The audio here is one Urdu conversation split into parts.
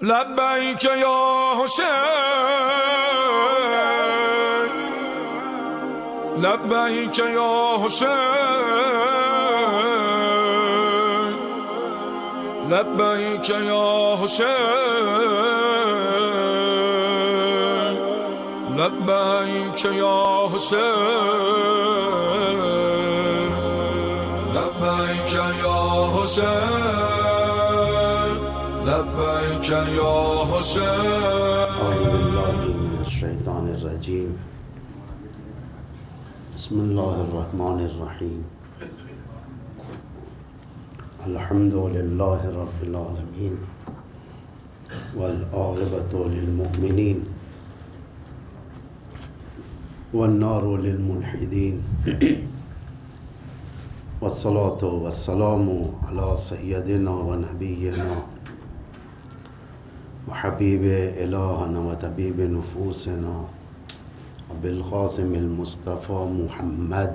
لبیک یا حسین، لبیک یا حسین، لبیک یا حسین، لبیک یا حسین، لبیک یا حسین، لبیک یا حسین۔ اعوذ باللہ من الشیطان الرجیم، بسم اللہ الرحمن الرحیم، الحمد للہ رب العالمین والعاقبۃ للمؤمنین والنار للملحدین، والصلاة والسلام علی سیدنا و نبینا وحبیب الہنا و طبیب نفوسنا وبالقاسم المصطفى محمد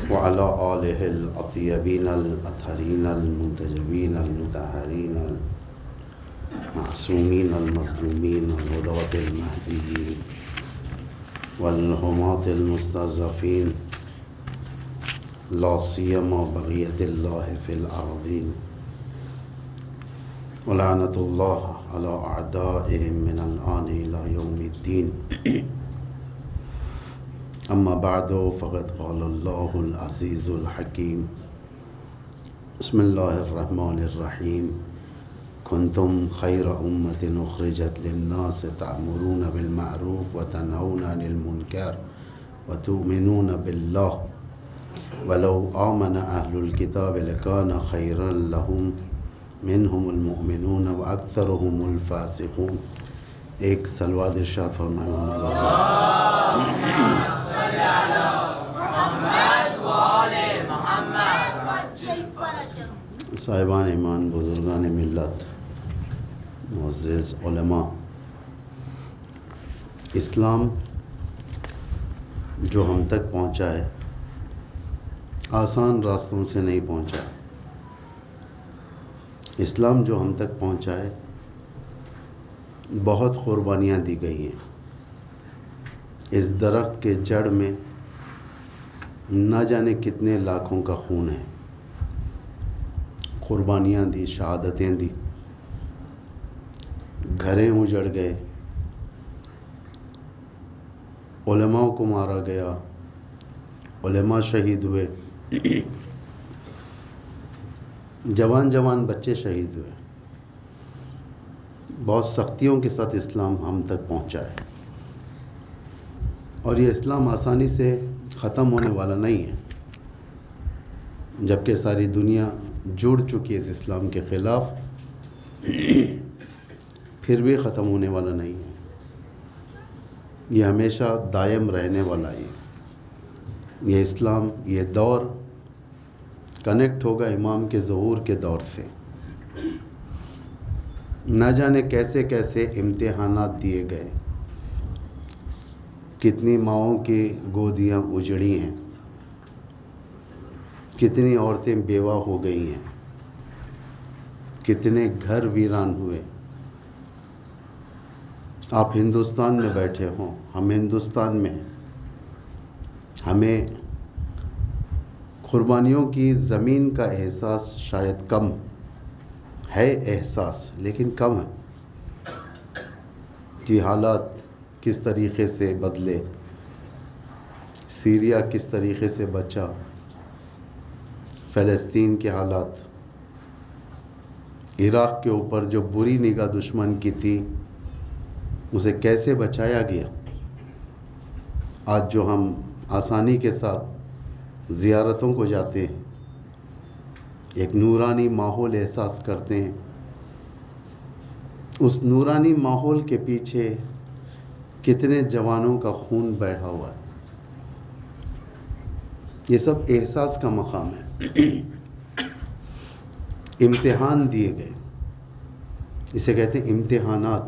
وعلى آلہ الأطیبین الأطہرین المنتجبین المطہرین المعصومین المظلومین الہداة المہدیین والحماة المستضعفین لا سیما بغیت اللہ فی الارضین ولعنۃ اللہ علی اعدائهم من الآن الى یوم الدین۔ اما بعد فقد قال اللہ العزیز الحکیم، بسم اللہ الرحمن الرحیم، کنتم خیر امۃ اخرجت للناس تأمرون بالمعروف وتنہون عن المنکر وتؤمنون باللہ ولو آمن اہل الکتاب لکان خیرا لہم منہم المؤمنون واکثرہم الفاسقون۔ ایک صلوات ارشاد فرمائے محمد صاحبان ایمان، بزرگان ملت، معزز علماء، اسلام جو ہم تک پہنچا ہے آسان راستوں سے نہیں پہنچا۔ اسلام جو ہم تک پہنچا ہے بہت قربانیاں دی گئی ہیں۔ اس درخت کے جڑ میں نہ جانے کتنے لاکھوں کا خون ہے، قربانیاں دی، شہادتیں دی، گھریں اجڑ گئے، علماء کو مارا گیا، علماء شہید ہوئے، جوان بچے شہید ہوئے۔ بہت سختیوں کے ساتھ اسلام ہم تک پہنچا ہے، اور یہ اسلام آسانی سے ختم ہونے والا نہیں ہے، جبکہ ساری دنیا جڑ چکی ہے اس اسلام کے خلاف، پھر بھی ختم ہونے والا نہیں ہے۔ یہ ہمیشہ دائم رہنے والا ہے۔ یہ اسلام، یہ دور کنیکٹ ہوگا امام کے ظہور کے دور سے۔ نہ جانے کیسے کیسے امتحانات دیے گئے، کتنی ماؤں کی گودیاں اجڑی ہیں، کتنی عورتیں بیوہ ہو گئی ہیں، کتنے گھر ویران ہوئے۔ آپ ہندوستان میں بیٹھے ہوں، ہم ہندوستان میں ہیں، ہمیں قربانیوں کی زمین کا احساس شاید کم ہے، احساس لیکن کم ہے کہ حالات کس طریقے سے بدلے، سیریا کس طریقے سے بچا، فلسطین کے حالات، عراق کے اوپر جو بری نگاہ دشمن کی تھی اسے کیسے بچایا گیا۔ آج جو ہم آسانی کے ساتھ زیارتوں کو جاتے ہیں، ایک نورانی ماحول احساس کرتے ہیں، اس نورانی ماحول کے پیچھے کتنے جوانوں کا خون بہا ہوا ہے۔ یہ سب احساس کا مقام ہے۔ امتحان دیے گئے، اسے کہتے ہیں امتحانات۔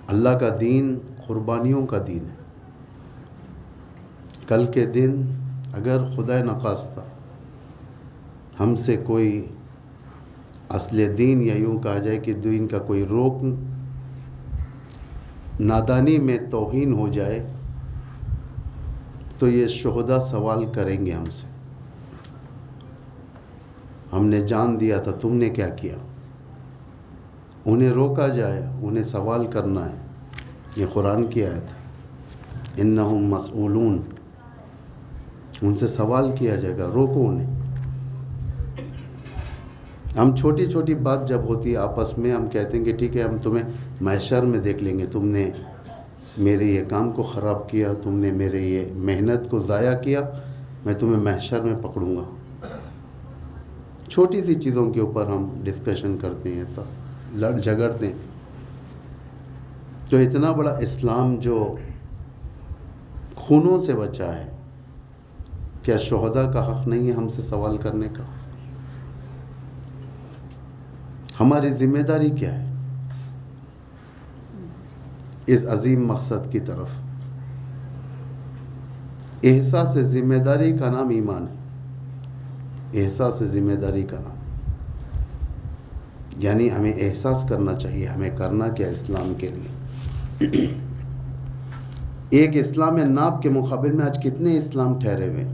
اللہ کا دین قربانیوں کا دین ہے۔ کل کے دن اگر خدا نخواستہ ہم سے کوئی اصل دین یا یوں کہا جائے کہ دین کا کوئی رکن نادانی میں توہین ہو جائے تو یہ شہداء سوال کریں گے ہم سے، ہم نے جان دیا تھا، تم نے کیا کیا؟ انہیں روکا جائے، انہیں سوال کرنا ہے۔ یہ قرآن کی آیت ہے، انہم مسئولون، ان سے سوال کیا جائے گا، روکو انہیں۔ ہم چھوٹی چھوٹی بات جب ہوتی ہے آپس میں، ہم کہتے ہیں کہ ٹھیک ہے ہم تمہیں محشر میں دیکھ لیں گے، تم نے میرے یہ کام کو خراب کیا، تم نے میرے یہ محنت کو ضائع کیا، میں تمہیں محشر میں پکڑوں گا۔ چھوٹی سی چیزوں کے اوپر ہم ڈسکشن کرتے ہیں، سب لڑ جھگڑتے ہیں۔ تو اتنا بڑا اسلام جو خونوں سے بچا ہے، کیا شہداء کا حق نہیں ہے ہم سے سوال کرنے کا؟ ہماری ذمہ داری کیا ہے اس عظیم مقصد کی طرف؟ احساس ذمہ داری کا نام ایمان ہے، احساس ذمہ داری کا نام، یعنی ہمیں احساس کرنا چاہیے ہمیں کرنا کیا اسلام کے لیے۔ ایک اسلام ناب کے مقابل میں آج کتنے اسلام ٹھہرے ہوئے؟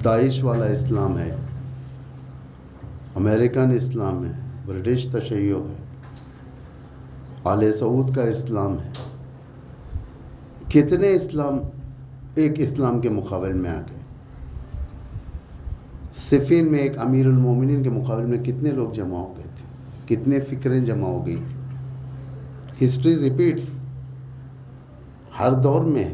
داعش والا اسلام ہے، امریکن اسلام ہے، برٹش تشیع ہے، آل سعود کا اسلام ہے۔ کتنے اسلام ایک اسلام کے مقابل میں آ گئے؟ صفین میں ایک امیر المومنین کے مقابل میں کتنے لوگ جمع ہو گئے تھے، کتنے فکریں جمع ہو گئی تھی۔ ہسٹری ریپیٹس ہر دور میں۔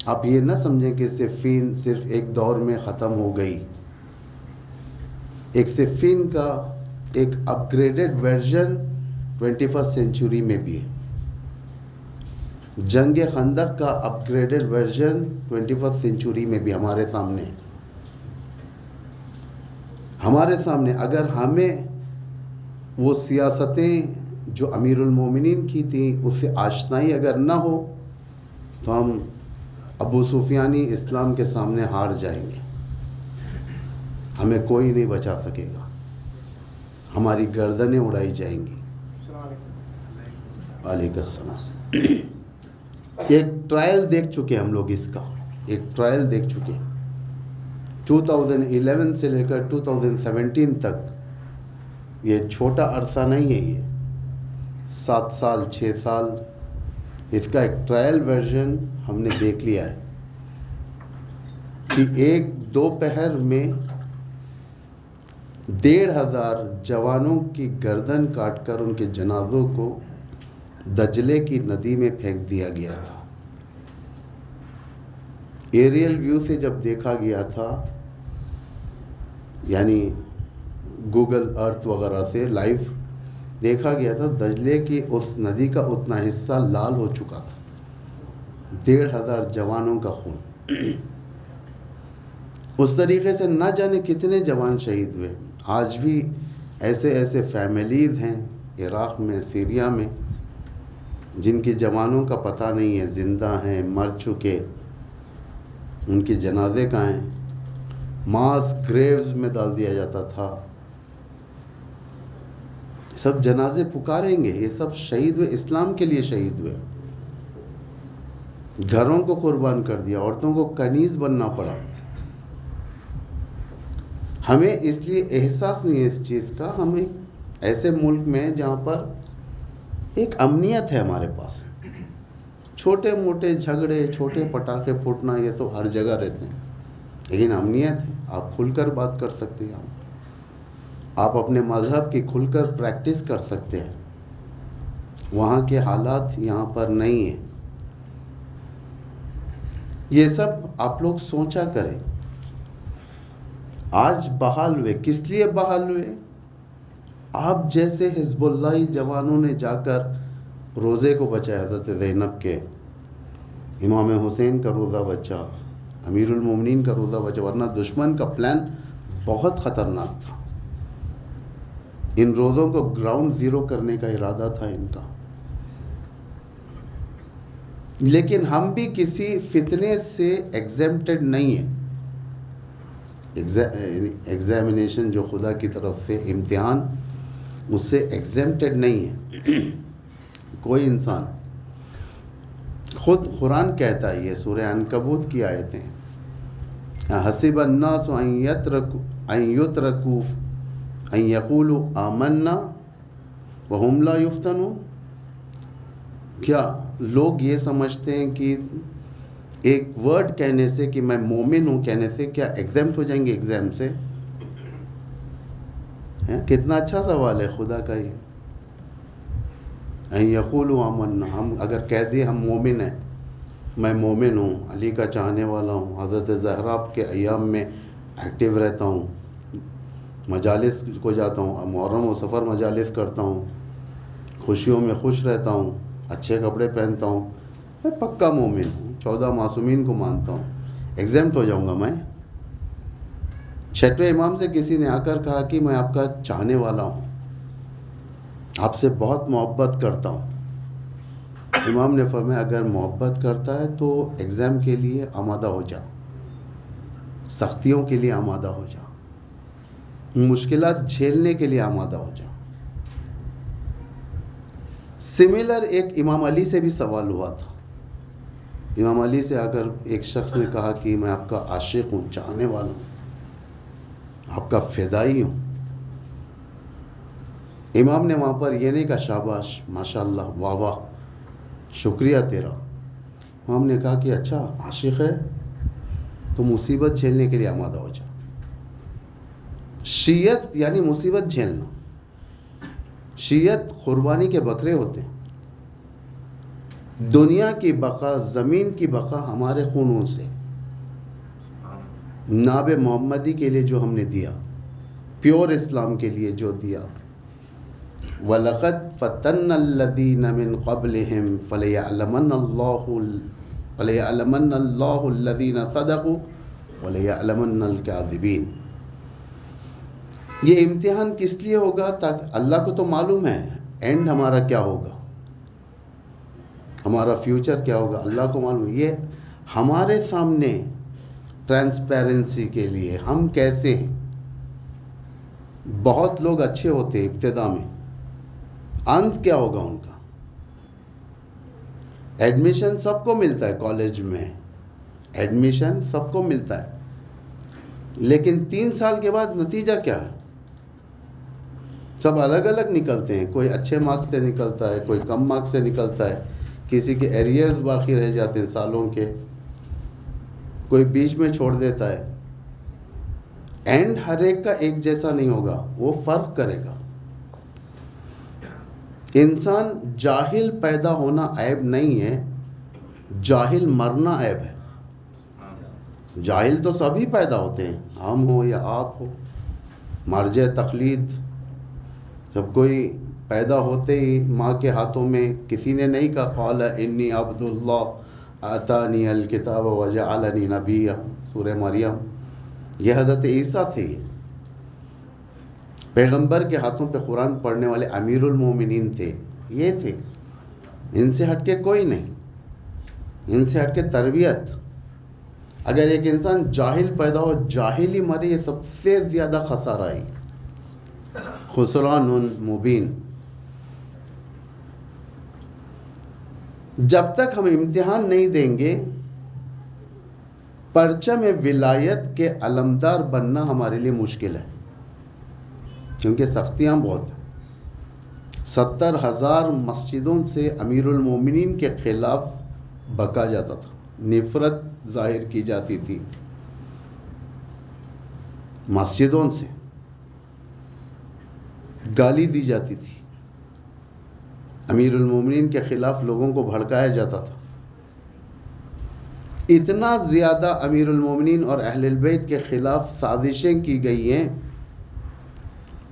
آپ یہ نہ سمجھیں کہ صفین صرف ایک دور میں ختم ہو گئی۔ ایک صفین کا ایک اپ گریڈڈ ورژن 21 سینچری میں بھی ہے۔ جنگ خندق کا اپ گریڈڈ ورژن 21 سینچری میں بھی ہمارے سامنے ہے۔ ہمارے سامنے اگر ہمیں وہ سیاستیں جو امیر المومنین کی تھیں اس سے آشنائی اگر نہ ہو تو ہم ابو سفیانی اسلام کے سامنے ہار جائیں گے، ہمیں کوئی نہیں بچا سکے گا، ہماری گردنیں اڑائی جائیں گی۔ علیکم السلام۔ ایک ٹرائل دیکھ چکے ہم لوگ، اس کا ایک ٹرائل دیکھ چکے 2011 سے لے کر 2017 تک۔ یہ چھوٹا عرصہ نہیں ہے، یہ 7 سال 6 سال اس کا ایک ٹرائل ورژن ہم نے دیکھ لیا ہے کہ ایک دوپہر میں 1,500 جوانوں کی گردن کاٹ کر ان کے جنازوں کو دجلے کی ندی میں پھینک دیا گیا تھا۔ ایریل ویو سے جب دیکھا گیا تھا، یعنی گوگل ارتھ وغیرہ سے لائیو دیکھا گیا تھا، دجلے کی اس ندی کا اتنا حصہ لال ہو چکا تھا، 1,500 جوانوں کا خون۔ اس طریقے سے نہ جانے کتنے جوان شہید ہوئے۔ آج بھی ایسے فیملیز ہیں عراق میں، سیریا میں، جن کے جوانوں کا پتہ نہیں ہے، زندہ ہیں، مر چکے، ان کے جنازے کہاں ہیں، ماس گریوز میں ڈال دیا جاتا تھا۔ سب جنازے پکاریں گے، یہ سب شہید ہوئے، اسلام کے لیے شہید ہوئے، گھروں کو قربان کر دیا، عورتوں کو کنیز بننا پڑا۔ ہمیں اس لیے احساس نہیں ہے اس چیز کا۔ ہمیں ایسے ملک میں جہاں پر ایک امنیت ہے ہمارے پاس، چھوٹے موٹے جھگڑے، چھوٹے پٹاخے پھوٹنا یہ تو ہر جگہ رہتے ہیں، لیکن امنیت ہے، آپ کھل کر بات کر سکتے ہیں، آپ اپنے مذہب کی کھل کر پریکٹس کر سکتے ہیں۔ وہاں کے حالات یہاں پر نہیں ہیں۔ یہ سب آپ لوگ سوچا کریں۔ آج بحال ہوئے، کس لیے بحال ہوئے؟ آپ جیسے حزب اللہ جوانوں نے جا کر روزے کو بچایا، حضرت زینب کے، امام حسین کا روزہ بچا، امیر المومنین کا روزہ بچا، ورنہ دشمن کا پلان بہت خطرناک تھا۔ ان روزوں کو گراؤنڈ زیرو کرنے کا ارادہ تھا ان کا۔ لیکن ہم بھی کسی فتنے سے ایگزیمپٹڈ نہیں ہیں. ایگزامینیشن جو خدا کی طرف سے امتحان، اس سے ایگزیمپٹڈ نہیں ہے کوئی انسان. خود قرآن کہتا ہے، یہ سورہ عنکبوت کی آیتیں، حسب الناس ان یترکوا ان یقولوا آمنا وہم لا یفتنون. کیا لوگ یہ سمجھتے ہیں کہ ایک ورڈ کہنے سے کہ میں مومن ہوں کہنے سے کیا ایگزیمٹ ہو جائیں گے ایگزام سے؟ کتنا اچھا سوال ہے خدا کا یہ. ان یقولوا آمنا، ہم اگر کہہ دیں ہم مومن ہیں، میں مومن ہوں، علی کا چاہنے والا ہوں، حضرت زہرا کے ایام میں ایکٹیو رہتا ہوں، مجالس کو جاتا ہوں، محرم و سفر مجالس کرتا ہوں، خوشیوں میں خوش رہتا ہوں، اچھے کپڑے پہنتا ہوں، میں پکا مومن ہوں، 14 معصومین کو مانتا ہوں، ایگزیمٹ ہو جاؤں گا میں؟ 6ویں امام سے کسی نے آ کر کہا کہ میں آپ کا چاہنے والا ہوں، آپ سے بہت محبت کرتا ہوں. امام نے فرمایا اگر محبت کرتا ہے تو ایگزام کے لیے آمادہ ہو جا، سختیوں کے لیے آمادہ ہو جا، مشکلات جھیلنے کے لیے آمادہ ہو جا. سملر ایک امام علی سے بھی سوال ہوا تھا. امام علی سے آ کر ایک شخص نے کہا کہ میں آپ کا عاشق ہوں، چاہنے والا ہوں، آپ کا فدائی ہوں. امام نے وہاں پر یہ نہیں کہا شاباش ماشاءاللہ واہ واہ شکریہ تیرا. امام نے کہا کہ اچھا عاشق ہے تو مصیبت جھیلنے کے لیے آمادہ ہو جا. شیعت یعنی مصیبت جھیلنا. شیعت قربانی کے بکرے ہوتے ہیں. دنیا کی بقا، زمین کی بقا ہمارے خونوں سے، ناب محمدی کے لیے جو ہم نے دیا، پیور اسلام کے لیے جو دیا. وَلَقَدْ فَتَنَّ الَّذِينَ مِن قَبْلِهِمْ فَلَيَعْلَمَنَّ اللَّهُ الَّذِينَ صَدَقُوا وَلَيَعْلَمَنَّ الْكَاذِبِينَ. یہ امتحان کس لیے ہوگا؟ تاکہ اللہ کو تو معلوم ہے اینڈ ہمارا کیا ہوگا، ہمارا فیوچر کیا ہوگا، اللہ کو معلوم ہے. یہ ہمارے سامنے ٹرانسپیرنسی کے لیے ہم کیسے ہیں. بہت لوگ اچھے ہوتے ہیں ابتدا میں، انت کیا ہوگا ان کا؟ ایڈمیشن سب کو ملتا ہے، کالج میں ایڈمیشن سب کو ملتا ہے، لیکن 3 سال کے بعد نتیجہ کیا ہے؟ سب الگ الگ نکلتے ہیں. کوئی اچھے مارکس سے نکلتا ہے، کوئی کم مارکس سے نکلتا ہے، کسی کے ایریئرز باقی رہ جاتے ہیں سالوں کے، کوئی بیچ میں چھوڑ دیتا ہے. اینڈ ہر ایک کا ایک جیسا نہیں ہوگا، وہ فرق کرے گا. انسان جاہل پیدا ہونا عیب نہیں ہے، جاہل مرنا عیب ہے. جاہل تو سبھی پیدا ہوتے ہیں، ہم ہو یا آپ ہو، مرجع تقلید. جب کوئی پیدا ہوتے ہی ماں کے ہاتھوں میں کسی نے نہیں کہا قال انی عبد اللہ آتانی الکتاب وجعلنی نبیا، سورہ مریم. یہ حضرت عیسیٰ تھے، پیغمبر کے ہاتھوں پہ قرآن پڑھنے والے امیر المومنین تھے، یہ تھے. ان سے ہٹ کے کوئی نہیں، ان سے ہٹ کے تربیت. اگر ایک انسان جاہل پیدا ہو، جاہل ہی مرے، یہ سب سے زیادہ خسارہ ہے، خسران مبین. جب تک ہم امتحان نہیں دیں گے، پرچم ولایت کے علمدار بننا ہمارے لیے مشکل ہے، کیونکہ سختیاں بہت ہیں. 70,000 مسجدوں سے امیر المومنین کے خلاف بکا جاتا تھا، نفرت ظاہر کی جاتی تھی. مسجدوں سے گالی دی جاتی تھی، امیر المومنین کے خلاف لوگوں کو بھڑکایا جاتا تھا. اتنا زیادہ امیر المومنین اور اہل البیت کے خلاف سازشیں کی گئی ہیں،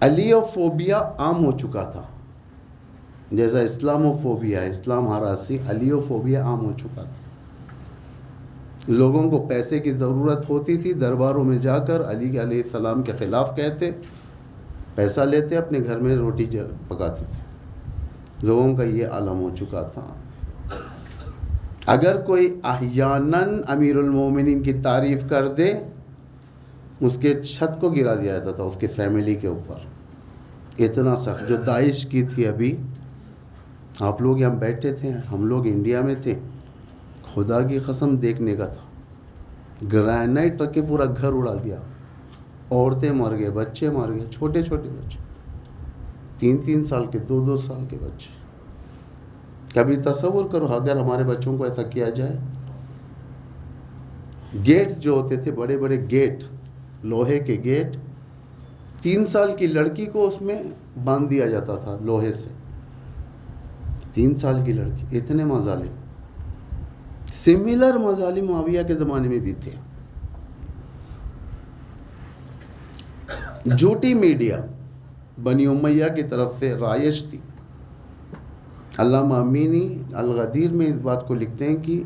علیوفوبیا عام ہو چکا تھا. جیسا اسلاموفوبیا ہے، اسلام ہراسی، علیوفوبیا عام ہو چکا تھا. لوگوں کو پیسے کی ضرورت ہوتی تھی، درباروں میں جا کر علی علیہ السلام کے خلاف کہتے، پیسہ لیتے، اپنے گھر میں روٹی پکاتے تھے. لوگوں کا یہ عالم ہو چکا تھا. اگر کوئی احیاناً امیر المومنین کی تعریف کر دے اس کے چھت کو گرا دیا جاتا تھا اس کے فیملی کے اوپر. اتنا سخت. جو داعش کی تھی ابھی، آپ لوگ یہاں بیٹھے تھے، ہم لوگ انڈیا میں تھے، خدا کی قسم دیکھنے کا تھا. گرینائٹ رکھ کے پورا گھر اڑا دیا. عورتیں مر گئے، بچے مر گئے، چھوٹے چھوٹے بچے، 3 سال کے، 2 سال کے بچے. کبھی تصور کرو اگر ہمارے بچوں کو ایسا کیا جائے. گیٹ جو ہوتے تھے، بڑے بڑے گیٹ، لوہے کے گیٹ، 3 سال کی لڑکی کو اس میں باندھ دیا جاتا تھا لوہے سے. 3 سال کی لڑکی. اتنے مظالم. سملر مظالم معاویہ کے زمانے میں بھی تھے. جھوٹی میڈیا بنی امیہ کی طرف سے رائج تھی. علامہ امینی الغدیر میں اس بات کو لکھتے ہیں کہ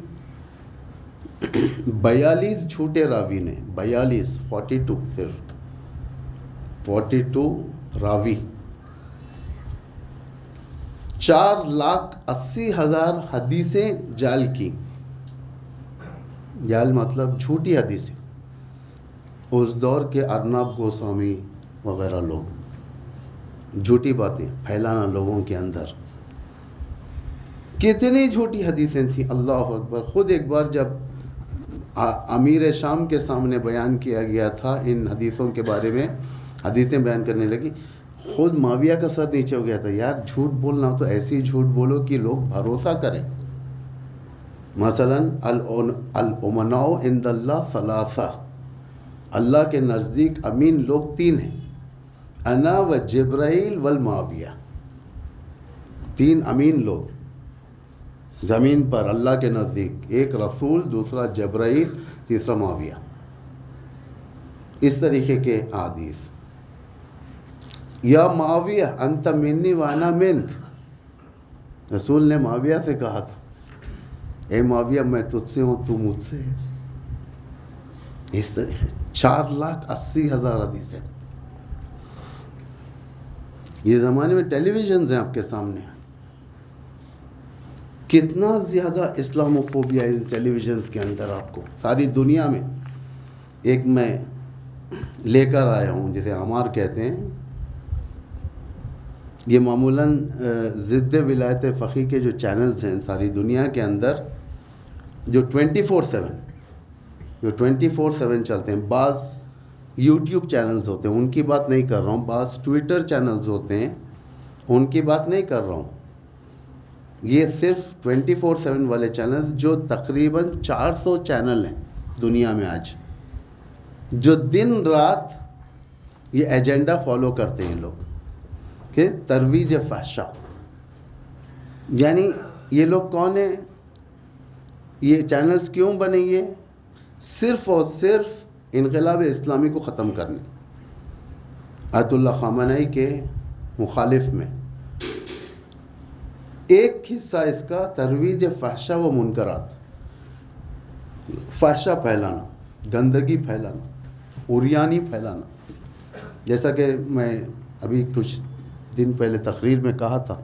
42 جھوٹے راوی نے، 42 صرف 42 راوی، 4,80,000 حدیثیں جعل کی. جعل مطلب جھوٹی حدیثیں. اس دور کے ارنب گوسوامی وغیرہ لوگ جھوٹی باتیں پھیلانا لوگوں کے اندر. کتنی جھوٹی حدیثیں تھیں. اللہ اکبر. خود ایک بار جب امیر شام کے سامنے بیان کیا گیا تھا ان حدیثوں کے بارے میں، حدیثیں بیان کرنے لگی، خود معاویہ کا سر نیچے ہو گیا تھا. یار جھوٹ بولنا تو ایسی جھوٹ بولو کہ لوگ بھروسہ کریں. مثلا الامناء عند اللہ ثلاثہ، اللہ کے نزدیک امین لوگ 3 ہیں، انا و جبرائیل والمعاویہ. 3 امین لوگ زمین پر اللہ کے نزدیک، ایک رسول، دوسرا جبرائیل، تیسرا معاویہ. اس طریقے کے احادیث. یا معاویہ انت منی وانا منک، رسول نے معاویہ سے کہا تھا اے معاویہ میں تجھ سے ہوں تو مجھ سے ہے. اس طریقے 4,80,000 حدیثیں. یہ زمانے میں ٹیلی ویژنز ہیں آپ کے سامنے. کتنا زیادہ اسلاموفوبیا ہے ٹیلی ویژنز کے اندر آپ کو ساری دنیا میں. ایک میں لے کر آیا ہوں جسے ہمار کہتے ہیں. یہ معمولاً ضد ولایت فقیہ کے جو چینلز ہیں ساری دنیا کے اندر، جو 24/7 چلتے ہیں. بعض یوٹیوب چینلز ہوتے ہیں، ان کی بات نہیں کر رہا ہوں. بعض ٹویٹر چینلز ہوتے ہیں، ان کی بات نہیں کر رہا ہوں. یہ صرف 24/7 والے چینلز جو تقریباً 400 چینل ہیں دنیا میں آج، جو دن رات یہ ایجنڈا فالو کرتے ہیں لوگ کہ ترویج فحشا. یعنی یہ لوگ کون ہیں؟ یہ چینلز کیوں بنے؟ یہ صرف اور صرف انقلاب اسلامی کو ختم کرنے، آیت اللہ خامنئی کے مخالف میں. ایک حصہ اس کا ترویج فحشا و منکرات، فحشا پھیلانا، گندگی پھیلانا، عریانی پھیلانا. جیسا کہ میں ابھی کچھ دن پہلے تقریر میں کہا تھا،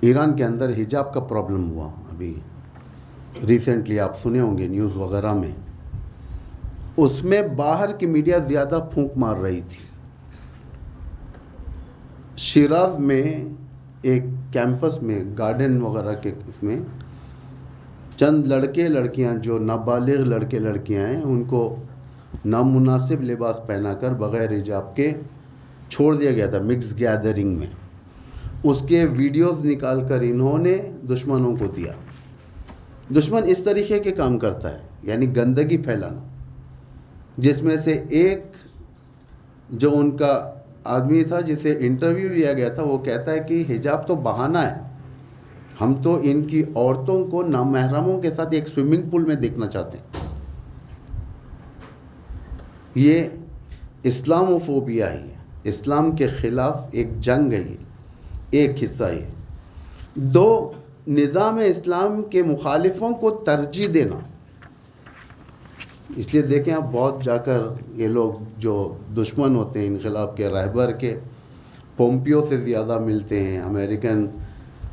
ایران کے اندر حجاب کا پرابلم ہوا. ابھی ریسنٹلی آپ سنے ہوں گے نیوز وغیرہ میں. اس میں باہر کی میڈیا زیادہ پھونک مار رہی تھی. شیراز میں ایک کیمپس میں گارڈن وغیرہ کے اس میں چند لڑکے لڑکیاں جو نابالغ لڑکے لڑکیاں ہیں ان کو نامناسب لباس پہنا کر بغیر حجاب کے چھوڑ دیا گیا تھا مکس گیدرنگ میں. اس کے ویڈیوز نکال کر انہوں نے دشمنوں کو دیا. دشمن اس طریقے کے کام کرتا ہے، یعنی گندگی پھیلانا. جس میں سے ایک جو ان کا آدمی تھا جسے انٹرویو لیا گیا تھا، وہ کہتا ہے کہ حجاب تو بہانہ ہے، ہم تو ان کی عورتوں کو نامحرموں کے ساتھ ایک سوئمنگ پول میں دیکھنا چاہتے ہیں. یہ اسلاموفوبیا ہے، اسلام کے خلاف ایک جنگ ہے. یہ ایک حصہ ہے. 2، نظام اسلام کے مخالفوں کو ترجیح دینا. اس لیے دیکھیں آپ بہت جا کر یہ لوگ جو دشمن ہوتے ہیں انقلاب کے رہبر کے، پومپیو سے زیادہ ملتے ہیں، امریکن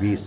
20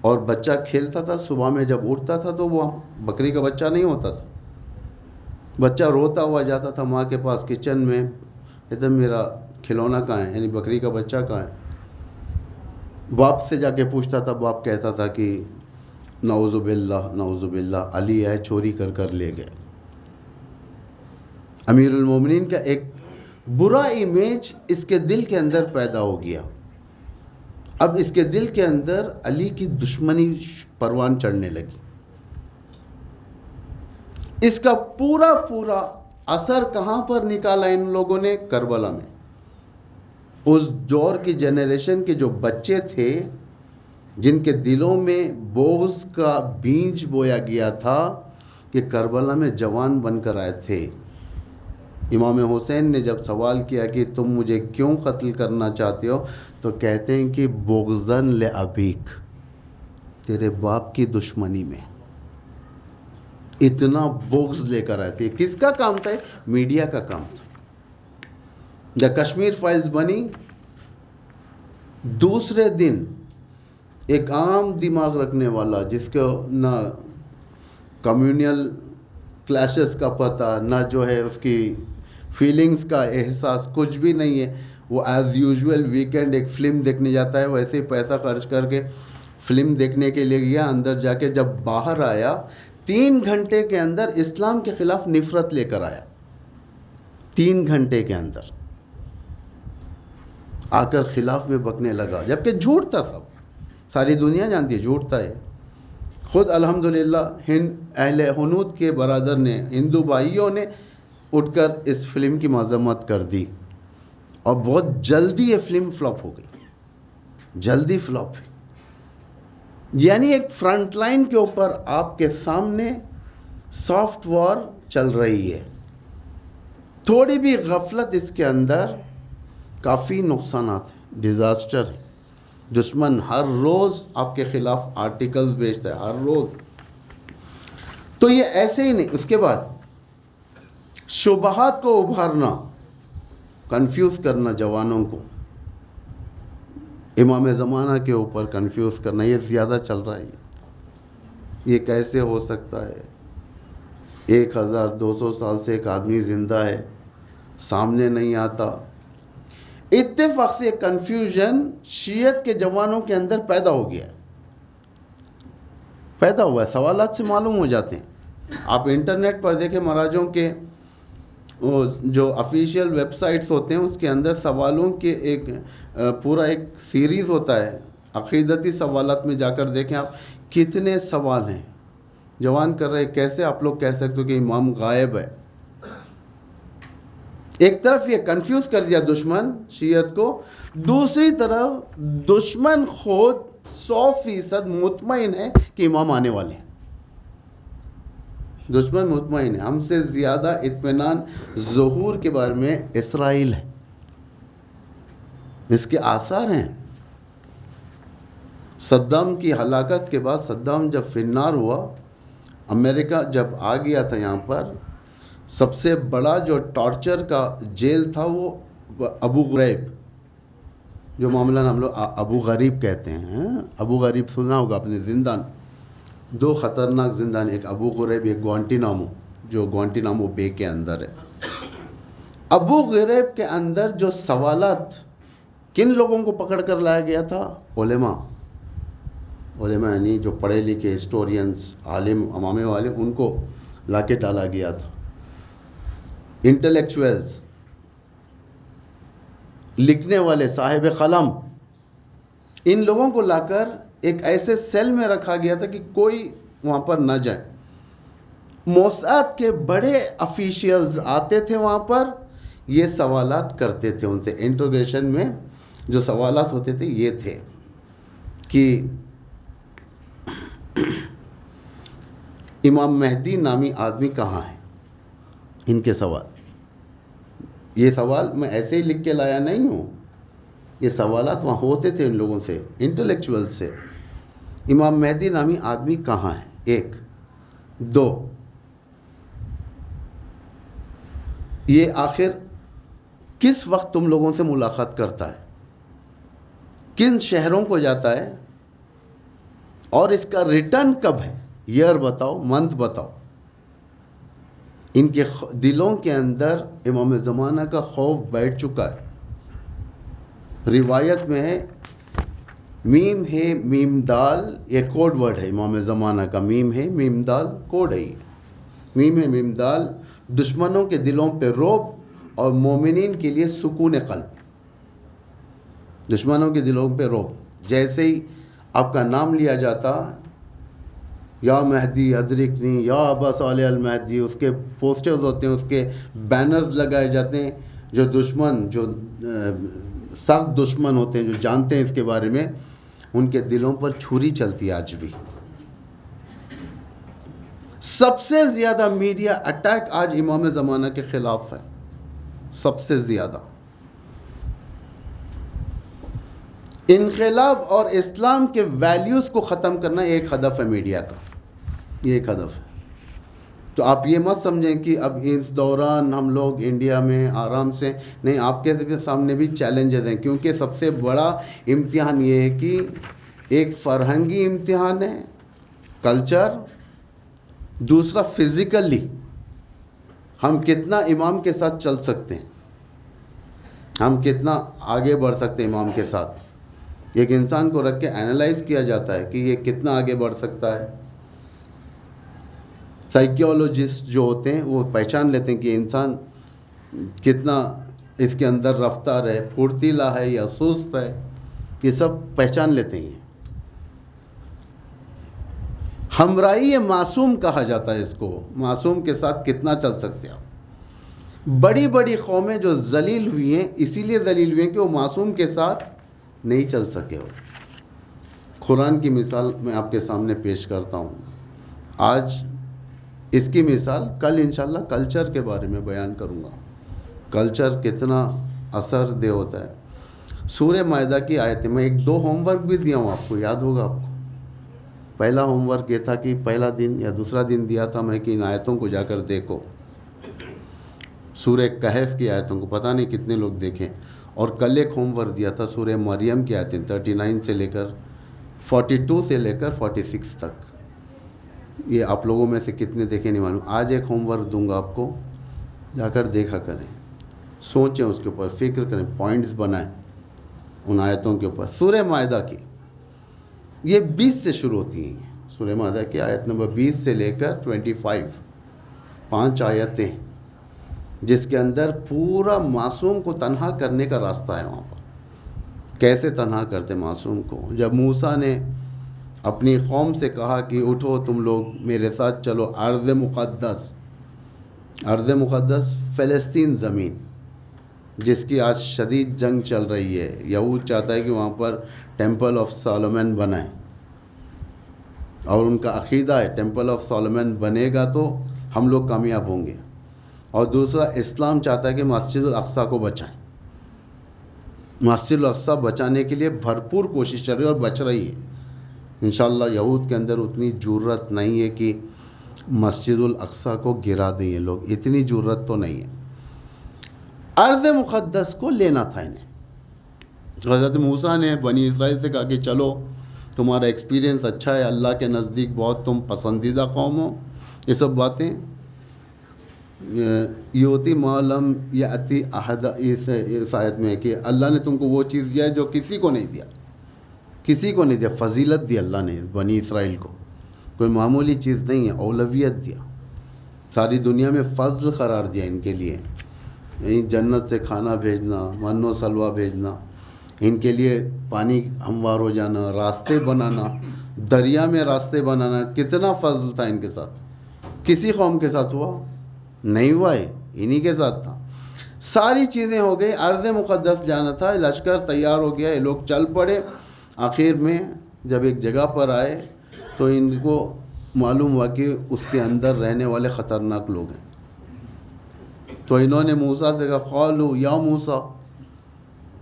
اور بچہ کھیلتا تھا، صبح میں جب اٹھتا تھا تو وہ بکری کا بچہ نہیں ہوتا تھا، بچہ روتا ہوا جاتا تھا ماں کے پاس کچن میں، کہتا میرا کھلونا کہاں ہے، یعنی بکری کا بچہ کہاں ہے. باپ سے جا کے پوچھتا تھا، باپ کہتا تھا کہ نعوذ باللہ نعوذ باللہ، علی ہے چوری کر لے گئے. امیر المومنین کا ایک برا امیج اس کے دل کے اندر پیدا ہو گیا. اب اس کے دل کے اندر علی کی دشمنی پروان چڑھنے لگی. اس کا پورا اثر کہاں پر نکالا ان لوگوں نے؟ کربلا میں. اس دور کی جنریشن کے جو بچے تھے جن کے دلوں میں بغض کا بیج بویا گیا تھا، کہ کربلا میں جوان بن کر آئے تھے. امام حسین نے جب سوال کیا کہ تم مجھے کیوں قتل کرنا چاہتے ہو، تو کہتے ہیں کہ بغضاً لأبیک، تیرے باپ کی دشمنی میں. اتنا بغض لے کر آئے تھے. کس کا کام تھا؟ میڈیا کا کام تھا. جب کشمیر فائلز بنی، دوسرے دن ایک عام دماغ رکھنے والا جس کو نہ کمیونل کلیشز کا پتہ، نہ جو ہے اس کی فیلنگز کا احساس، کچھ بھی نہیں ہے، وہ ایز یوزول ویکینڈ ایک فلم دیکھنے جاتا ہے، ویسے ہی پیسہ خرچ کر کے فلم دیکھنے کے لیے گیا. اندر جا کے جب باہر آیا، 3 گھنٹے کے اندر اسلام کے خلاف نفرت لے کر آیا. 3 گھنٹے کے اندر آ کر خلاف میں بکنے لگا، جبکہ جھوٹ تھا. ساری دنیا جانتی ہے جھوٹ تھا. خود الحمدللہ اہل حنود کے برادر نے، ہندو بھائیوں نے اٹھ کر اس فلم کی مذمت کر دی، اور بہت جلدی یہ فلم فلاپ ہو گئی. جلدی فلاپ. یعنی ایک فرنٹ لائن کے اوپر آپ کے سامنے سافٹ وار چل رہی ہے. تھوڑی بھی غفلت اس کے اندر کافی نقصانات ہیں، ڈیزاسٹر ہے. دشمن ہر روز آپ کے خلاف آرٹیکلز بھیجتا ہے، ہر روز. تو یہ ایسے ہی نہیں. اس کے بعد شبہات کو ابھارنا، کنفیوز کرنا جوانوں کو، امام زمانہ کے اوپر کنفیوز کرنا، یہ زیادہ چل رہا ہے. یہ کیسے ہو سکتا ہے؟ 1200 سال سے ایک آدمی زندہ ہے، سامنے نہیں آتا. اتفاق سے کنفیوژن شیعت کے جوانوں کے اندر پیدا ہو گیا، پیدا ہوا ہے. سوالات سے معلوم ہو جاتے ہیں. آپ انٹرنیٹ پر دیکھیں، مراجعوں کے جو افیشیل ویب سائٹس ہوتے ہیں، اس کے اندر سوالوں کے ایک پورا ایک سیریز ہوتا ہے. عقیدتی سوالات میں جا کر دیکھیں آپ، کتنے سوال ہیں جوان کر رہے. کیسے آپ لوگ کہہ سکتے ہو کہ امام غائب ہے؟ ایک طرف یہ کنفیوز کر دیا دشمن شیعت کو، دوسری طرف دشمن خود 100% مطمئن ہے کہ امام آنے والے ہیں. دشمن مطمئن ہے. ہم سے زیادہ اطمینان ظہور کے بارے میں اسرائیل ہے. اس کے آثار ہیں. صدام کی ہلاکت کے بعد، صدام جب فنار ہوا، امریکہ جب آ گیا تھا یہاں پر، سب سے بڑا جو ٹارچر کا جیل تھا وہ ابو غریب، جو معاملہ ہم لوگ ابو غریب کہتے ہیں. ابو غریب سنا ہوگا اپنے زندان. 2 خطرناک زندان، ایک ابو غریب، ایک گوانٹینامو، جو گوانٹینامو بے کے اندر ہے. ابو غریب کے اندر جو سوالات، کن لوگوں کو پکڑ کر لایا گیا تھا؟ علماء یعنی جو پڑھے لکھے ہسٹورینز، عالم، امامے والے، ان کو لا کے ڈالا گیا تھا. انٹلیکچوئلز، لکھنے والے، صاحب قلم، ان لوگوں کو لا کر ایک ایسے سیل میں رکھا گیا تھا کہ کوئی وہاں پر نہ جائے. موساد کے بڑے افیشیلز آتے تھے وہاں پر، یہ سوالات کرتے تھے ان سے. انٹروگیشن میں جو سوالات ہوتے تھے یہ تھے کہ امام مہدی نامی آدمی کہاں ہے. ان کے سوال، یہ سوال میں ایسے ہی لکھ کے لایا نہیں ہوں، یہ سوالات وہاں ہوتے تھے ان لوگوں سے، انٹلیکچوئل سے. امام مہدی نامی آدمی کہاں ہے؟ 1. 2، یہ آخر کس وقت تم لوگوں سے ملاقات کرتا ہے؟ کن شہروں کو جاتا ہے؟ اور اس کا ریٹرن کب ہے، ایئر بتاؤ، منتھ بتاؤ۔ ان کے دلوں کے اندر امام زمانہ کا خوف بیٹھ چکا ہے۔ روایت میں ہے میم ہے میم دال، یہ کوڈ ورڈ ہے امام زمانہ کا، میم ہے میم دال کوڈ ہے، میم ہے میم دال، دشمنوں کے دلوں پہ رعب اور مومنین کے لیے سکون قلب۔ دشمنوں کے دلوں پہ رعب، جیسے ہی آپ کا نام لیا جاتا، یا مہدی ادرکنی، یا ابا صالح المہدی، اس کے پوسٹرز ہوتے ہیں، اس کے بینرز لگائے جاتے ہیں، جو دشمن، جو سخت دشمن ہوتے ہیں، جو جانتے ہیں اس کے بارے میں، ان کے دلوں پر چھری چلتی ہے آج بھی۔ سب سے زیادہ میڈیا اٹیک آج امام زمانہ کے خلاف ہے، سب سے زیادہ۔ انقلاب اور اسلام کے ویلیوز کو ختم کرنا ایک ہدف ہے میڈیا کا، یہ ایک ہدف ہے۔ تو آپ یہ مت سمجھیں کہ اب اس دوران ہم لوگ انڈیا میں آرام سے، نہیں، آپ کے سامنے بھی چیلنجز ہیں، کیونکہ سب سے بڑا امتحان یہ ہے کہ ایک فرہنگی امتحان ہے، کلچر، دوسرا فزیکلی ہم کتنا امام کے ساتھ چل سکتے ہیں، ہم کتنا آگے بڑھ سکتے ہیں امام کے ساتھ۔ ایک انسان کو رکھ کے اینالائز کیا جاتا ہے کہ یہ کتنا آگے بڑھ سکتا ہے۔ سائیکیولوجسٹ جو ہوتے ہیں وہ پہچان لیتے ہیں کہ انسان کتنا اس کے اندر رفتار ہے، پھرتیلا ہے یا سست ہے، یہ سب پہچان لیتے ہیں۔ ہمراہی معصوم کہا جاتا ہے اس کو، معصوم کے ساتھ کتنا چل سکتے ہیں آپ۔ بڑی بڑی قومیں جو ذلیل ہوئی ہیں، اسی لیے ذلیل ہوئی ہیں کہ وہ معصوم کے ساتھ نہیں چل سکے ہو۔ قرآن کی مثال میں آپ کے سامنے پیش کرتا ہوں آج، اس کی مثال کل انشاءاللہ کلچر کے بارے میں بیان کروں گا، کلچر کتنا اثر دہ ہوتا ہے۔ سورہ مائدہ کی آیتیں، میں ایک دو ہوم ورک بھی دیا ہوں آپ کو، یاد ہوگا آپ کو۔ پہلا ہوم ورک یہ تھا کہ پہلا دن یا دوسرا دن دیا تھا میں کہ ان آیتوں کو جا کر دیکھو، سورہ کہف کی آیتوں کو، پتہ نہیں کتنے لوگ دیکھیں۔ اور کل ایک ہوم ورک دیا تھا سورہ مریم کی آیتیں 39 سے لے کر 42 سے لے کر 46 تک۔ یہ آپ لوگوں میں سے کتنے دیکھیں نہیں معلوم۔ آج ایک ہوم ورک دوں گا آپ کو، جا کر دیکھا کریں، سوچیں اس کے اوپر، فکر کریں، پوائنٹس بنائیں ان آیتوں کے اوپر۔ سورہ مائدہ کی یہ 20 سے شروع ہوتی ہیں، سورہ مائدہ کی آیت نمبر 20 سے لے کر 25، 5 آیتیں، جس کے اندر پورا معصوم کو تنہا کرنے کا راستہ ہے۔ وہاں پر کیسے تنہا کرتے معصوم کو؟ جب موسیٰ نے اپنی قوم سے کہا کہ اٹھو تم لوگ میرے ساتھ چلو ارض مقدس، ارض مقدس فلسطین زمین، جس کی آج شدید جنگ چل رہی ہے، یہود چاہتا ہے کہ وہاں پر ٹیمپل آف سولومن بنائیں، اور ان کا عقیدہ ہے ٹیمپل آف سولومن بنے گا تو ہم لوگ کامیاب ہوں گے۔ اور دوسرا اسلام چاہتا ہے کہ مسجد الاقصیٰ کو بچائیں، مسجد الاقصیٰ بچانے کے لیے بھرپور کوشش چل رہی ہے اور بچ رہی ہے۔ انشاءاللہ یہود کے اندر اتنی جرأت نہیں ہے کہ مسجد الاقصیٰ کو گرا دیں، یہ لوگ اتنی جرأت تو نہیں ہے۔ ارض مقدس کو لینا تھا انہیں۔ حضرت موسیٰ نے بنی اسرائیل سے کہا کہ چلو تمہارا ایکسپیرینس اچھا ہے، اللہ کے نزدیک بہت تم پسندیدہ قوم ہو، یہ سب باتیں یوتی معلم یاتی احد، اس آیت میں ہے کہ اللہ نے تم کو وہ چیز دیا ہے جو کسی کو نہیں دیا، کسی کو نہیں دیا، فضیلت دی اللہ نے بنی اسرائیل کو، کوئی معمولی چیز نہیں ہے، اولویت دیا، ساری دنیا میں فضل قرار دیا ان کے لیے، جنت سے کھانا بھیجنا، من و سلوہ بھیجنا، ان کے لیے پانی ہموار ہو جانا، راستے بنانا، دریا میں راستے بنانا، کتنا فضل تھا ان کے ساتھ۔ کسی قوم کے ساتھ ہوا نہیں، ہوا ہے انہی کے ساتھ تھا۔ ساری چیزیں ہو گئی، ارض مقدس جانا تھا، لشکر تیار ہو گیا، یہ لوگ چل پڑے۔ آخر میں جب ایک جگہ پر آئے تو ان کو معلوم ہوا کہ اس کے اندر رہنے والے خطرناک لوگ ہیں، تو انہوں نے موسیٰ سے کہا قالوا یا موسیٰ،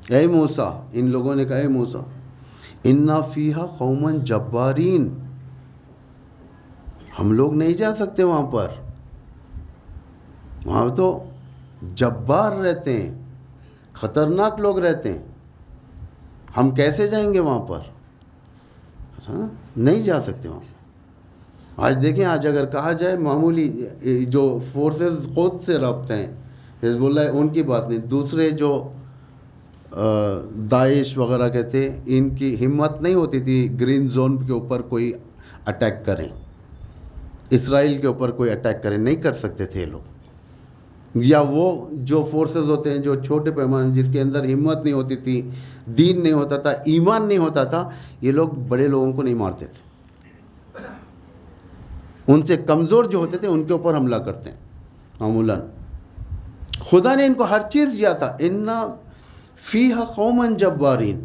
اے موسیٰ، ان لوگوں نے کہا اے موسیٰ انا فیہا قوما جبارین، ہم لوگ نہیں جا سکتے وہاں پر، وہاں تو جبار رہتے ہیں، خطرناک لوگ رہتے ہیں، ہم کیسے جائیں گے وہاں پر؟ ہاں نہیں جا سکتے وہاں. آج دیکھیں، آج اگر کہا جائے معمولی جو فورسز خود سے رابطے ہیں، حزب اللہ ان کی بات نہیں، دوسرے جو داعش وغیرہ کہتے ہیں، ان کی ہمت نہیں ہوتی تھی گرین زون کے اوپر کوئی اٹیک کریں، اسرائیل کے اوپر کوئی اٹیک کریں، نہیں کر سکتے تھے یہ لوگ. یا وہ جو فورسز ہوتے ہیں جو چھوٹے پیمانے، جس کے اندر ہمت نہیں ہوتی تھی، دین نہیں ہوتا تھا، ایمان نہیں ہوتا تھا، یہ لوگ بڑے لوگوں کو نہیں مارتے تھے. ان سے کمزور جو ہوتے تھے ان کے اوپر حملہ کرتے ہیں معمولاً. خدا نے ان کو ہر چیز دیا تھا. اِنَّا فِيهَا قَوْمًا جَبَّارِينَ،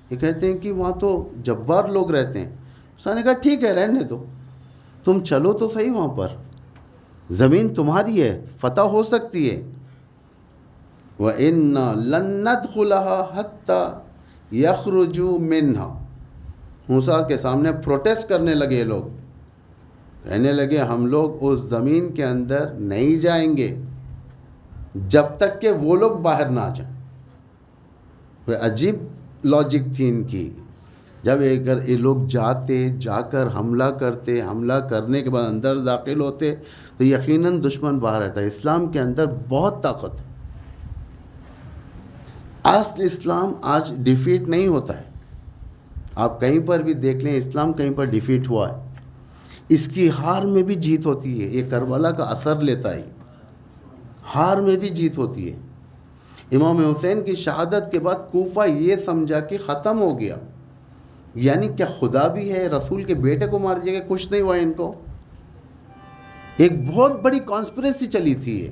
یہ کہتے ہیں کہ وہاں تو جبار لوگ رہتے ہیں. اس نے کہا ٹھیک ہے، رہنے دو، تم چلو تو صحیح، وہاں پر زمین تمہاری ہے، فتح ہو سکتی ہے. وَإِنَّا لَن نَّدْخُلَهَا حَتَّى يَخْرُجُوا مِنْهَا. موسیٰ کے سامنے پروٹیسٹ کرنے لگے لوگ، کہنے لگے ہم لوگ اس زمین کے اندر نہیں جائیں گے جب تک کہ وہ لوگ باہر نہ آ جائیں. عجیب لاجک تھی ان کی. جب اگر یہ لوگ جاتے، جا کر حملہ کرتے، حملہ کرنے کے بعد اندر داخل ہوتے تو یقیناً دشمن باہر رہتا. اسلام کے اندر بہت طاقت ہے. اصل اسلام آج ڈیفیٹ نہیں ہوتا ہے. آپ کہیں پر بھی دیکھ لیں، اسلام کہیں پر ڈیفیٹ ہوا ہے، اس کی ہار میں بھی جیت ہوتی ہے. یہ کربلا کا اثر لیتا ہے، ہار میں بھی جیت ہوتی ہے. امام حسین کی شہادت کے بعد کوفہ یہ سمجھا کہ ختم ہو گیا، یعنی کیا خدا بھی ہے، رسول کے بیٹے کو مار دیا کہ کچھ نہیں ہوا ان کو. ایک بہت بڑی کانسپریسی چلی تھی یہ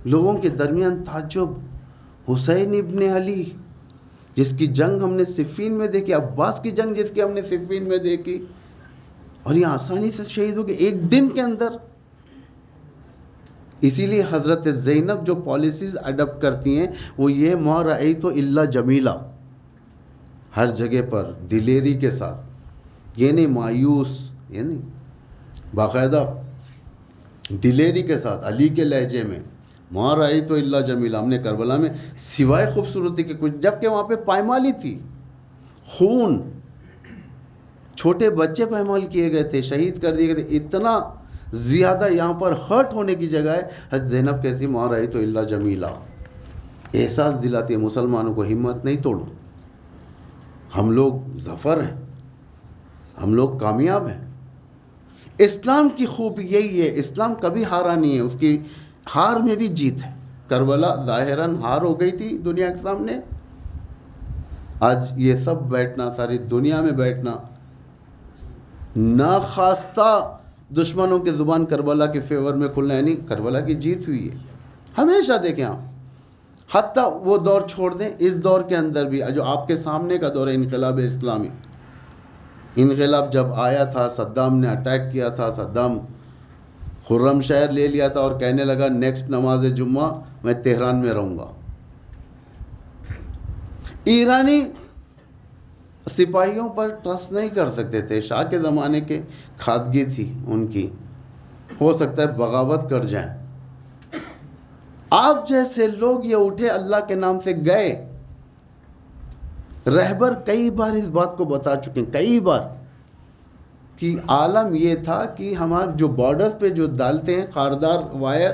لوگوں کے درمیان. تعجب، حسین ابن علی جس کی جنگ ہم نے صفین میں دیکھی، عباس کی جنگ جس کی ہم نے صفین میں دیکھی، اور یہ آسانی سے شہید ہو گئے ایک دن کے اندر. اسی لیے حضرت زینب جو پالیسیز اڈاپٹ کرتی ہیں وہ یہ، ما رأیت الا جمیلہ، ہر جگہ پر دلیری کے ساتھ، یہ نہیں مایوس، یہ نہیں، باقاعدہ دلیری کے ساتھ علی کے لہجے میں، ما رأیت الا جمیلہ. ہم نے کربلا میں سوائے خوبصورتی کے کچھ، جبکہ وہاں پہ پائمالی تھی، خون، چھوٹے بچے پائمال کیے گئے تھے، شہید کر دیے گئے تھے. اتنا زیادہ یہاں پر ہرٹ ہونے کی جگہ ہے. حضرت زینب کہتی ما رأیت الا جمیلہ، احساس دلاتی ہے مسلمانوں کو، ہمت نہیں توڑو، ہم لوگ ظفر ہیں، ہم لوگ کامیاب ہیں. اسلام کی خوبی یہی ہے، اسلام کبھی ہارا نہیں ہے، اس کی ہار میں بھی جیت ہے. کربلا ظاہراً ہار ہو گئی تھی دنیا کے سامنے. آج یہ سب بیٹھنا، ساری دنیا میں بیٹھنا، ناخواستہ دشمنوں کے زبان کربلا کے فیور میں کھلنا، یعنی کربلا کی جیت ہوئی ہے. ہمیشہ دیکھیں آپ، حتیٰ وہ دور چھوڑ دیں، اس دور کے اندر بھی جو آپ کے سامنے کا دور ہے، انقلاب اسلامی، انقلاب جب آیا تھا، صدام نے اٹیک کیا تھا، صدام خرم شہر لے لیا تھا اور کہنے لگا نیکسٹ نماز جمعہ میں تہران میں رہوں گا. ایرانی سپاہیوں پر ٹرسٹ نہیں کر سکتے تھے، شاہ کے زمانے کے کھادگی تھی ان کی، ہو سکتا ہے بغاوت کر جائیں. آپ جیسے لوگ یہ اٹھے، اللہ کے نام سے گئے. رہبر کئی بار اس بات کو بتا چکے ہیں، کئی بار، کہ عالم یہ تھا کہ ہمارے جو بارڈرز پہ جو ڈالتے ہیں خاردار وائر،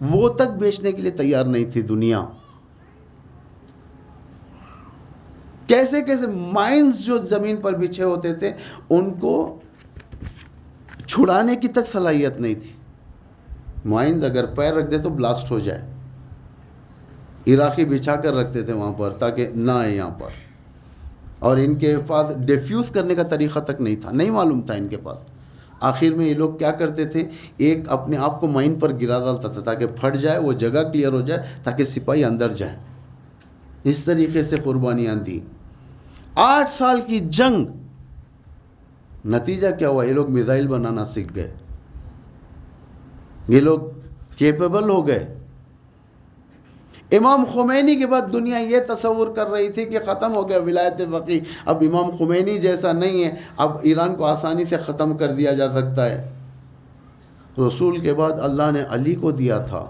وہ تک بیچنے کے لیے تیار نہیں تھی دنیا. کیسے کیسے مائنز جو زمین پر بچھے ہوتے تھے، ان کو چھڑانے کی تک صلاحیت نہیں تھی. مائنز اگر پیر رکھ دے تو بلاسٹ ہو جائے. عراقی بچھا کر رکھتے تھے وہاں پر تاکہ نہ آئے یہاں پر، اور ان کے پاس ڈیفیوز کرنے کا طریقہ تک نہیں تھا، نہیں معلوم تھا ان کے پاس. آخر میں یہ لوگ کیا کرتے تھے، ایک اپنے آپ کو مائن پر گرا ڈالتا تھا تاکہ پھٹ جائے، وہ جگہ کلیئر ہو جائے تاکہ سپاہی اندر جائیں. اس طریقے سے قربانیاں دی. 8 سال کی جنگ، نتیجہ کیا ہوا، یہ لوگ میزائل بنانا سیکھ گئے، یہ لوگ کیپیبل ہو گئے. امام خمینی کے بعد دنیا یہ تصور کر رہی تھی کہ ختم ہو گیا ولایت فقیہ، اب امام خمینی جیسا نہیں ہے، اب ایران کو آسانی سے ختم کر دیا جا سکتا ہے. رسول کے بعد اللہ نے علی کو دیا تھا،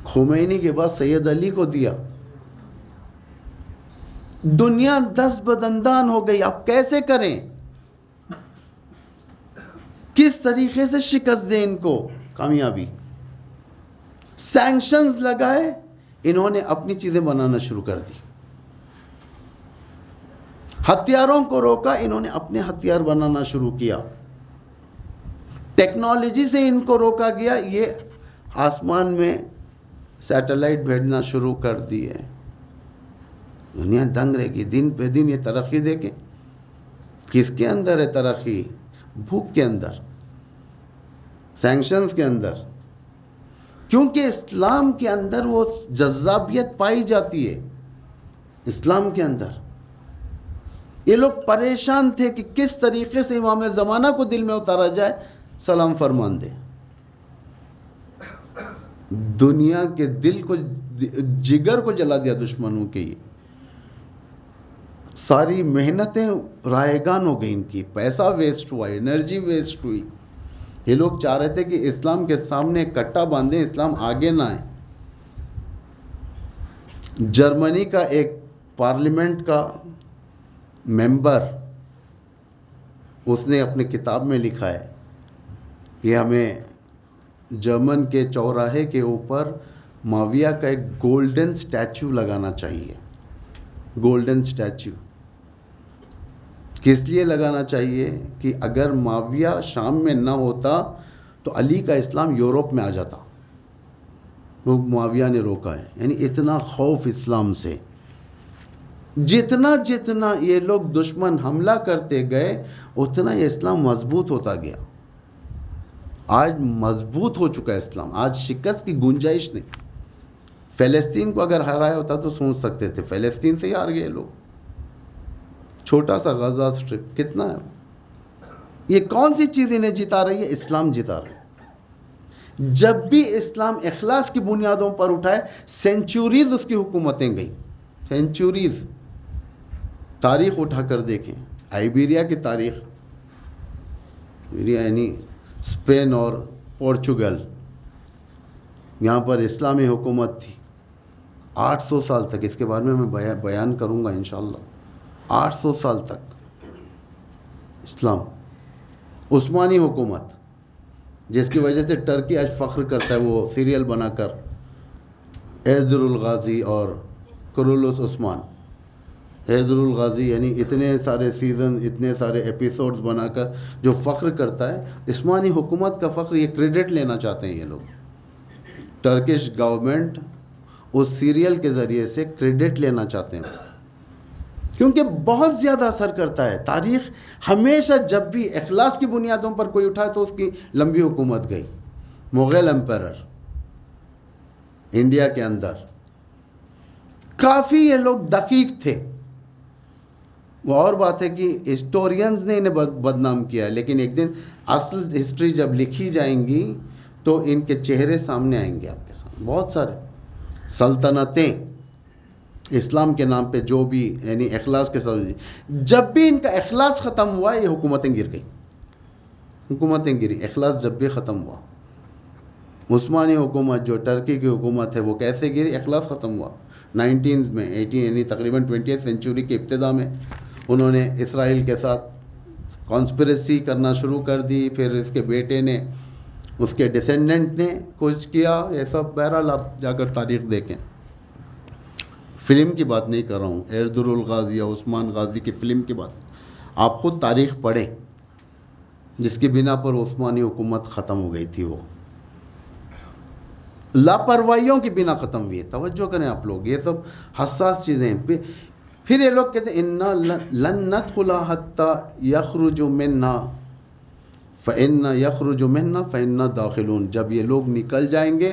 خمینی کے بعد سید علی کو دیا. دنیا دست بدندان ہو گئی. اب کیسے کریں؟ کس طریقے سے شکست دیں ان کو؟ کامیابی. سینکشنز لگائے، انہوں نے اپنی چیزیں بنانا شروع کر دی. ہتھیاروں کو روکا، انہوں نے اپنے ہتھیار بنانا شروع کیا. ٹیکنالوجی سے ان کو روکا گیا، یہ آسمان میں سیٹلائٹ بھیجنا شروع کر دیے. دنیا دنگ رہے گی. دن پہ دن یہ ترقی دیکھیں. کس کے اندر ہے ترقی؟ بھوک کے اندر، سینکشنز کے اندر. کیونکہ اسلام کے اندر وہ جذابیت پائی جاتی ہے. اسلام کے اندر یہ لوگ پریشان تھے کہ کس طریقے سے امام زمانہ کو دل میں اتارا جائے، سلام فرمان دے. دنیا کے دل کو، جگر کو جلا دیا دشمنوں کے. یہ ساری محنتیں رائگان ہو گئی ان کی. پیسہ ویسٹ ہوا، انرجی ویسٹ ہوئی. یہ لوگ چاہ رہے تھے کہ اسلام کے سامنے کٹا باندھیں، اسلام آگے نہ آئے. جرمنی کا ایک پارلیمنٹ کا ممبر، اس نے اپنے کتاب میں لکھا ہے کہ ہمیں جرمن کے چوراہے کے اوپر معاویہ کا ایک گولڈن سٹیچو لگانا چاہیے. گولڈن سٹیچو کس لیے لگانا چاہیے؟ کہ اگر معاویہ شام میں نہ ہوتا تو علی کا اسلام یورپ میں آ جاتا. وہ معاویہ نے روکا ہے. یعنی اتنا خوف اسلام سے. جتنا جتنا یہ لوگ دشمن حملہ کرتے گئے، اتنا یہ اسلام مضبوط ہوتا گیا. آج مضبوط ہو چکا ہے اسلام. آج شکست کی گنجائش نہیں. فلسطین کو اگر ہرایا ہوتا تو سوچ سکتے تھے. فلسطین سے ہی ہار گئے لوگ. چھوٹا سا غزہ اسٹرپ کتنا ہے؟ یہ کون سی چیز انہیں جتا رہی ہے؟ اسلام جتا رہا ہے. جب بھی اسلام اخلاص کی بنیادوں پر اٹھائے، سینچوریز اس کی حکومتیں گئیں. سینچوریز. تاریخ اٹھا کر دیکھیں. آئیبیریا کی تاریخ، یعنی اسپین اور پورچوگل، یہاں پر اسلامی حکومت تھی 800 سال تک. اس کے بارے میں بیان کروں گا انشاءاللہ. 800 سال تک اسلام. عثمانی حکومت، جس کی وجہ سے ٹرکی آج فخر کرتا ہے، وہ سیریل بنا کر ایردر الغازی اور کرولوس عثمان. ایردر الغازی یعنی اتنے سارے سیزن، اتنے سارے ایپیسوڈز بنا کر جو فخر کرتا ہے. عثمانی حکومت کا فخر، یہ کریڈٹ لینا چاہتے ہیں یہ لوگ. ٹرکش گورنمنٹ اس سیریل کے ذریعے سے کریڈٹ لینا چاہتے ہیں، کیونکہ بہت زیادہ اثر کرتا ہے. تاریخ ہمیشہ جب بھی اخلاص کی بنیادوں پر کوئی اٹھائے تو اس کی لمبی حکومت گئی. مغل امپیرر انڈیا کے اندر، کافی یہ لوگ دقیق تھے. وہ اور بات ہے کہ ہسٹورینز نے انہیں بدنام کیا، لیکن ایک دن اصل ہسٹری جب لکھی جائیں گی تو ان کے چہرے سامنے آئیں گے آپ کے سامنے. بہت سارے سلطنتیں اسلام کے نام پہ جو بھی، یعنی اخلاص کے ساتھ، جب بھی ان کا اخلاص ختم ہوا یہ حکومتیں گر گئیں. حکومتیں گری. اخلاص جب بھی ختم ہوا. عثمانی حکومت جو ٹرکی کی حکومت ہے وہ کیسے گری؟ اخلاص ختم ہوا 19 میں 18، یعنی تقریباً 20th سینچوری کے ابتدا میں انہوں نے اسرائیل کے ساتھ کانسپریسی کرنا شروع کر دی. پھر اس کے بیٹے نے، اس کے ڈیسینڈنٹ نے کچھ کیا. یہ سب بہرحال آپ جا کر تاریخ دیکھیں. فلم کی بات نہیں کر رہا ہوں، ایردر الغازی یا عثمان غازی کی فلم کی بات. آپ خود تاریخ پڑھیں، جس کی بنا پر عثمانی حکومت ختم ہو گئی تھی. وہ لاپرواہیوں کی بنا ختم ہوئی ہے. توجہ کریں آپ لوگ، یہ سب حساس چیزیں ہیں. پھر یہ لوگ کہتے ہیں اِنَّا لَن نَدْخُلَهَا حَتَّى يَخْرُجُ مِنَّا فَإِنَّا يَخْرُجُ مِنَّا فَإِنَّا دَاخِلُونَ. جب یہ لوگ نکل جائیں گے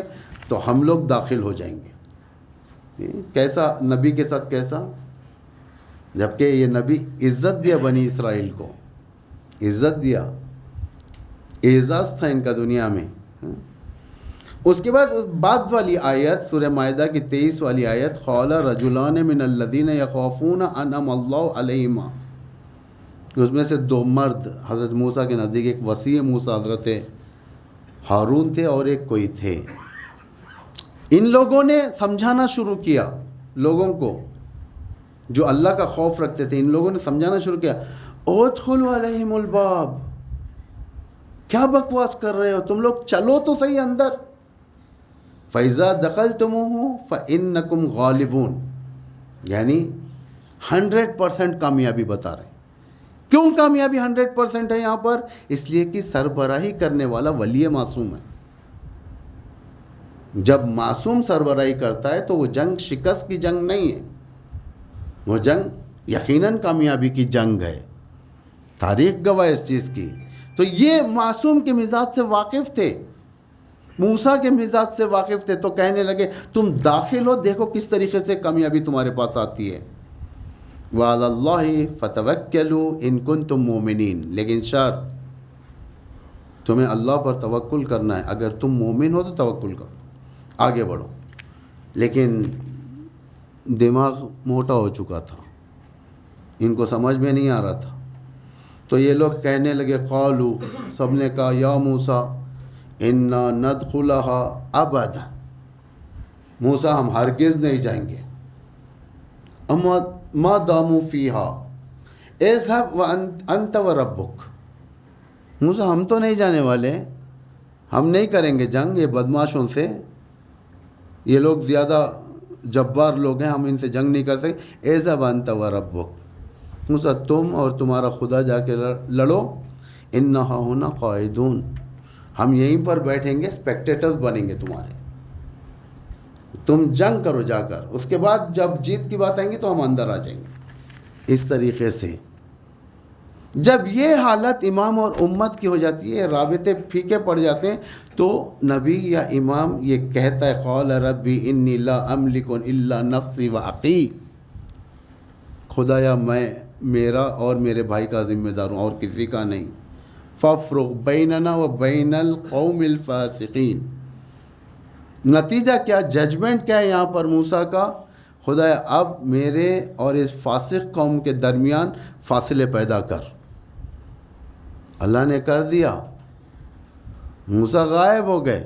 تو ہم لوگ داخل ہو جائیں گے. کیسا نبی کے ساتھ، کیسا؟ جبکہ یہ نبی عزت دیا بنی اسرائیل کو، عزت دیا، اعزاز تھا ان کا دنیا میں. اس کے بعد والی آیت سورہ مائدہ کی 23 والی آیت، قال رجلان من الذین یخافون انعم اللہ علیہما. اس میں سے 2 مرد حضرت موسیٰ کے نزدیک، ایک وسیع موسیٰ حضرت ہارون تھے اور ایک کوئی تھے. ان لوگوں نے سمجھانا شروع کیا لوگوں کو جو اللہ کا خوف رکھتے تھے، ان لوگوں نے سمجھانا شروع کیا، ادخلوا علیہم الباب، کیا بکواس کر رہے ہو تم لوگ، چلو تو صحیح اندر. فَإِذَا دَخَلْتُمُوهُ فَإِنَّكُمْ غَالِبُونَ، یعنی 100% کامیابی بتا رہے. کیوں کامیابی 100% ہے یہاں پر؟ اس لیے کہ سربراہی کرنے والا ولی معصوم ہے. جب معصوم سربراہی کرتا ہے تو وہ جنگ شکست کی جنگ نہیں ہے، وہ جنگ یقیناً کامیابی کی جنگ ہے. تاریخ گواہ اس چیز کی. تو یہ معصوم کے مزاج سے واقف تھے، موسیٰ کے مزاج سے واقف تھے، تو کہنے لگے تم داخل ہو، دیکھو کس طریقے سے کامیابی تمہارے پاس آتی ہے. وَعَلَى اللَّهِ فَتَوَكَّلُوا إِن كُنتُم مُؤْمِنِينَ، لیکن شرط، تمہیں اللہ پر توکل کرنا ہے، اگر تم مومن ہو تو توکل کرو، آگے بڑھو. لیکن دماغ موٹا ہو چکا تھا، ان کو سمجھ میں نہیں آ رہا تھا. تو یہ لوگ کہنے لگے، قالوا، سب نے کہا، یا موسیٰ انا ندخلها ابدا، موسیٰ ہم ہرگز نہیں جائیں گے، اما ما داموا فیها اذهب انت وربک، موسیٰ ہم تو نہیں جانے والے، ہم نہیں کریں گے جنگ یہ بدماشوں سے، یہ لوگ زیادہ جبار لوگ ہیں، ہم ان سے جنگ نہیں کر سکتے. اذهب انت وربک، موسیٰ تم اور تمہارا خدا جا کے لڑو، انہا ہونا قائدون، ہم یہیں پر بیٹھیں گے، اسپیکٹیٹرز بنیں گے تمہارے، تم جنگ کرو جا کر، اس کے بعد جب جیت کی بات آئیں گی تو ہم اندر آ جائیں گے. اس طریقے سے جب یہ حالت امام اور امت کی ہو جاتی ہے، رابطے پھیکے پڑ جاتے ہیں، تو نبی یا امام یہ کہتا ہے، قال ربی انی لا املک الا نفسی و اخی، خدایا میں میرا اور میرے بھائی کا ذمہ دار ہوں اور کسی کا نہیں. فافرغ بیننا و بین القوم الفاسقین، نتیجہ کیا، ججمنٹ کیا ہے یہاں پر موسیٰ کا، خدایا اب میرے اور اس فاسق قوم کے درمیان فاصلے پیدا کر. اللہ نے کر دیا، موسیٰ غائب ہو گئے.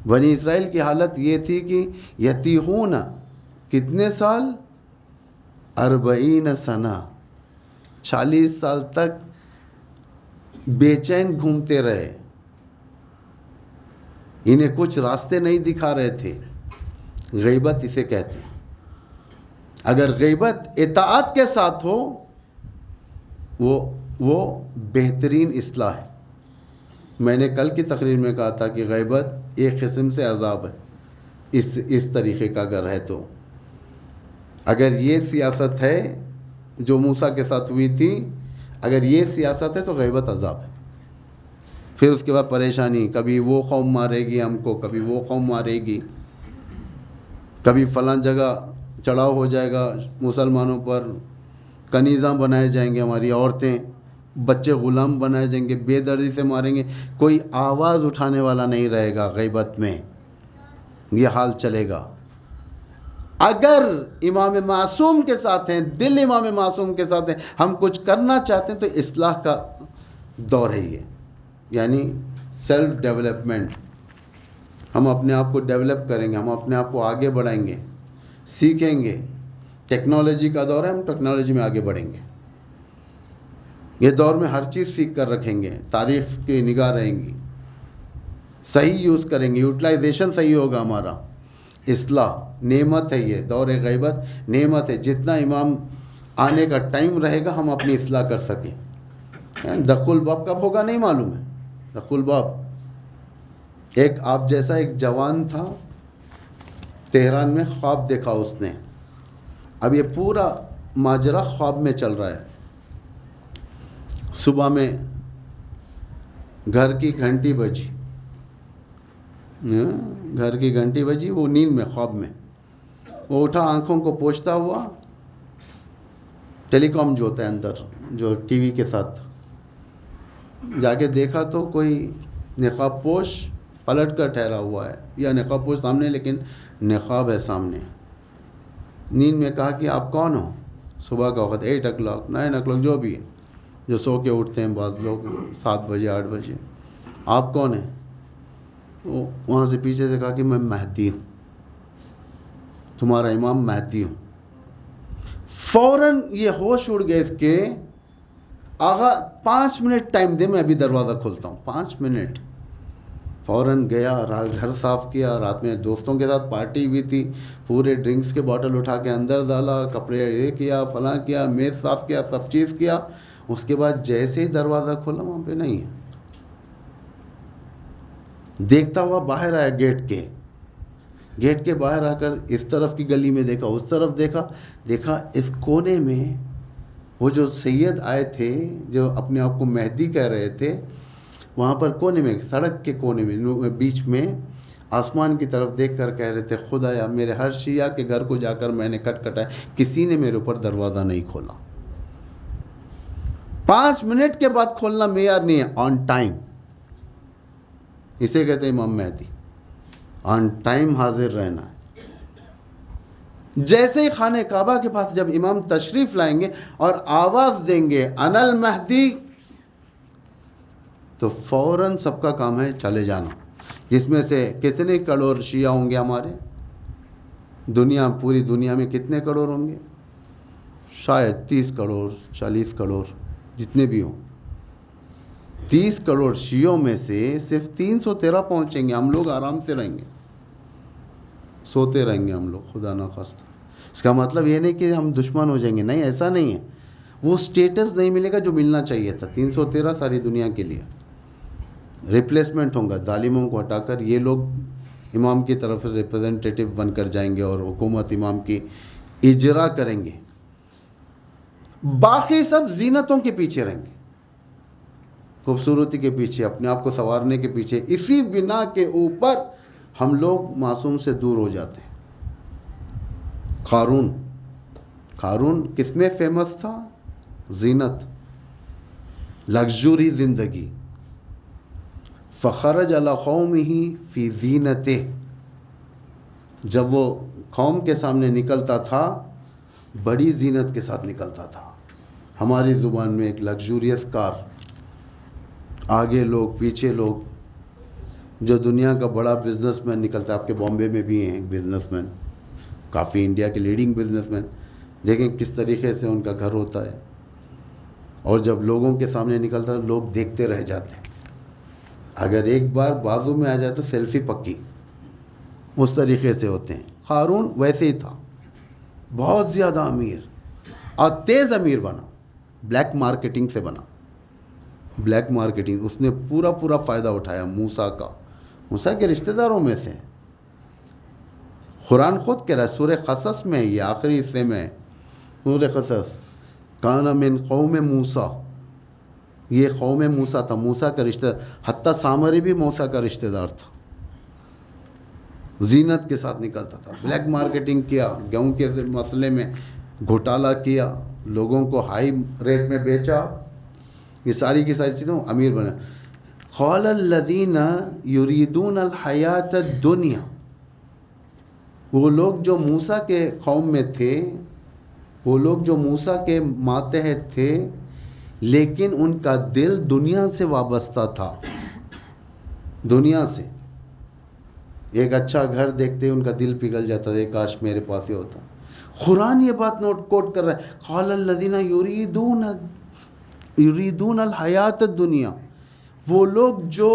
بنی اسرائیل کی حالت یہ تھی کہ یتیہون، کتنے سال، 40 سنہ، 40 سال تک بے چین گھومتے رہے، انہیں کچھ راستے نہیں دکھا رہے تھے. غیبت اسے کہتے ہیں. اگر غیبت اطاعت کے ساتھ ہو وہ بہترین اصلاح ہے. میں نے کل کی تقریر میں کہا تھا کہ غیبت ایک قسم سے عذاب ہے، اس طریقے کا اگر ہے تو. اگر یہ سیاست ہے جو موسیٰ کے ساتھ ہوئی تھی، اگر یہ سیاست ہے تو غیبت عذاب ہے. پھر اس کے بعد پریشانی، کبھی وہ قوم مارے گی ہم کو، کبھی وہ قوم مارے گی، کبھی فلاں جگہ چڑھاؤ ہو جائے گا مسلمانوں پر، کنیزاں بنائے جائیں گے، ہماری عورتیں بچے غلام بنائے جائیں گے، بے دردی سے ماریں گے، کوئی آواز اٹھانے والا نہیں رہے گا. غیبت میں یہ حال چلے گا. اگر امام معصوم کے ساتھ ہیں، دل امام معصوم کے ساتھ ہیں، ہم کچھ کرنا چاہتے ہیں تو اصلاح کا دور ہے یہ، یعنی سیلف ڈیولپمنٹ. ہم اپنے آپ کو ڈیولپ کریں گے، ہم اپنے آپ کو آگے بڑھائیں گے، سیکھیں گے. ٹیکنالوجی کا دور ہے، ہم ٹیکنالوجی میں آگے بڑھیں گے. یہ دور میں ہر چیز سیکھ کر رکھیں گے، تاریخ کی نگاہ رہیں گی، صحیح یوز کریں گے، یوٹیلائزیشن صحیح ہوگا ہمارا. اصلاح نعمت ہے، یہ دور غیبت نعمت ہے. جتنا امام آنے کا ٹائم رہے گا ہم اپنی اصلاح کر سکیں. دخل الباب کب ہوگا نہیں معلوم ہے. دخل الباب، ایک آپ جیسا ایک جوان تھا تہران میں، خواب دیکھا اس نے. اب یہ پورا ماجرا خواب میں چل رہا ہے. صبح میں گھر کی گھنٹی بجی، گھر کی گھنٹی بجی، وہ نیند میں، خواب میں وہ اٹھا، آنکھوں کو پوچھتا ہوا، ٹیلی کام جو ہوتا ہے اندر، جو ٹی وی کے ساتھ، جا کے دیکھا تو کوئی نقاب پوش پلٹ کر ٹھہرا ہوا ہے، یا نقاب پوش سامنے لیکن نقاب ہے سامنے. نیند میں کہا کہ آپ کون ہو؟ صبح کا وقت 8 o'clock 9 o'clock جو بھی ہے، جو سو کے اٹھتے ہیں بعض لوگ 7 بجے 8 بجے. آپ کون ہیں؟ وہاں سے پیچھے سے کہا کہ میں مہدی ہوں، تمہارا امام مہدی ہوں. فوراً یہ ہوش اڑ گئے اس کے، آغا 5 منٹ ٹائم دے، میں ابھی دروازہ کھولتا ہوں، 5 منٹ۔ فوراً گیا، گھر صاف کیا، رات میں دوستوں کے ساتھ پارٹی ہوئی تھی، پورے ڈرنکس کے باٹل اٹھا کے اندر ڈالا، کپڑے یہ کیا، فلاں کیا، میز صاف کیا، سب چیز کیا۔ اس کے بعد جیسے ہی دروازہ کھولا وہاں پہ نہیں ہے۔ دیکھتا ہوا باہر آیا گیٹ کے باہر آ کر اس طرف کی گلی میں دیکھا، اس طرف دیکھا اس کونے میں وہ جو سید آئے تھے، جو اپنے آپ کو مہدی کہہ رہے تھے، وہاں پر کونے میں، سڑک کے کونے میں، بیچ میں آسمان کی طرف دیکھ کر کہہ رہے تھے، خدایا میرے ہر شیعہ کے گھر کو جا کر میں نے کھٹکھٹایا، کسی نے میرے اوپر دروازہ نہیں کھولا۔ 5 منٹ کے بعد کھولنا معیار نہیں ہے، آن ٹائم، اسے کہتے ہیں امام مہدی، آن ٹائم حاضر رہنا ہے۔ جیسے ہی خانہ کعبہ کے پاس جب امام تشریف لائیں گے اور آواز دیں گے انا المہدی، تو فوراً سب کا کام ہے چلے جانا۔ جس میں سے کتنے کروڑ شیعہ ہوں گے ہمارے، پوری دنیا میں کتنے کروڑ ہوں گے؟ شاید 30 کروڑ 40 کروڑ جتنے بھی ہوں۔ 30 کروڑ شیعوں میں سے صرف 313 پہنچیں گے، ہم لوگ آرام سے رہیں گے، سوتے رہیں گے ہم لوگ، خدا نخواستہ۔ اس کا مطلب یہ نہیں کہ ہم دشمن ہو جائیں گے، نہیں، ایسا نہیں ہے۔ وہ سٹیٹس نہیں ملے گا جو ملنا چاہیے تھا۔ 313 ساری دنیا کے لیے ریپلیسمنٹ ہوں گا، ظالموں کو ہٹا کر یہ لوگ امام کی طرف ریپرزنٹیٹیو بن کر جائیں گے اور حکومت امام کی اجرا کریں گے۔ باقی سب زینتوں کے پیچھے رہیں گے، خوبصورتی کے پیچھے، اپنے آپ کو سنوارنے کے پیچھے۔ اسی بنا کے اوپر ہم لوگ معصوم سے دور ہو جاتے ہیں۔ قارون کس میں فیمس تھا؟ زینت، لگژوری زندگی۔ فخرج علی قومہ فی زینتہ، جب وہ قوم کے سامنے نکلتا تھا بڑی زینت کے ساتھ نکلتا تھا۔ ہماری زبان میں ایک لگژوریس کار، آگے لوگ پیچھے لوگ۔ جو دنیا کا بڑا بزنس مین نکلتا ہے، آپ کے بامبے میں بھی ہیں ایک بزنس مین، کافی انڈیا کے لیڈنگ بزنس مین، دیکھیں کس طریقے سے ان کا گھر ہوتا ہے، اور جب لوگوں کے سامنے نکلتا ہے لوگ دیکھتے رہ جاتے ہیں، اگر ایک بار بازو میں آ جائے تو سیلفی پکی، اس طریقے سے ہوتے ہیں۔ قارون ویسے ہی تھا، بہت زیادہ امیر اور تیز امیر بنا، بلیک مارکیٹنگ سے بنا، بلیک مارکیٹنگ، اس نے پورا فائدہ اٹھایا موسیٰ کے رشتہ داروں میں سے۔ قرآن خود کہہ رہا ہے سورہ قصص میں، یہ آخری حصے میں سورہ قصص، کان من قوم موسیٰ، یہ قوم موسیٰ تھا، موسیٰ کا رشتہ، حتیٰ سامری بھی موسیٰ کا رشتہ دار تھا۔ زینت کے ساتھ نکلتا تھا، بلیک مارکیٹنگ کیا، گیہوں کے مسئلے میں گھوٹالہ کیا، لوگوں کو ہائی ریٹ میں بیچا، یہ ساری کی ساری چیزیں، امیر بنا۔ قال الذین یریدون الحیات الدنیا، وہ لوگ جو موسیٰ کے قوم میں تھے، وہ لوگ جو موسیٰ کے ماتحت تھے، لیکن ان کا دل دنیا سے وابستہ تھا، دنیا سے۔ ایک اچھا گھر دیکھتے ان کا دل پگھل جاتا تھا، کاش میرے پاس ہی ہوتا۔ قرآن یہ بات کوٹ کر رہا ہے، قال الذین یریدون الحیات الدنیا، وہ لوگ جو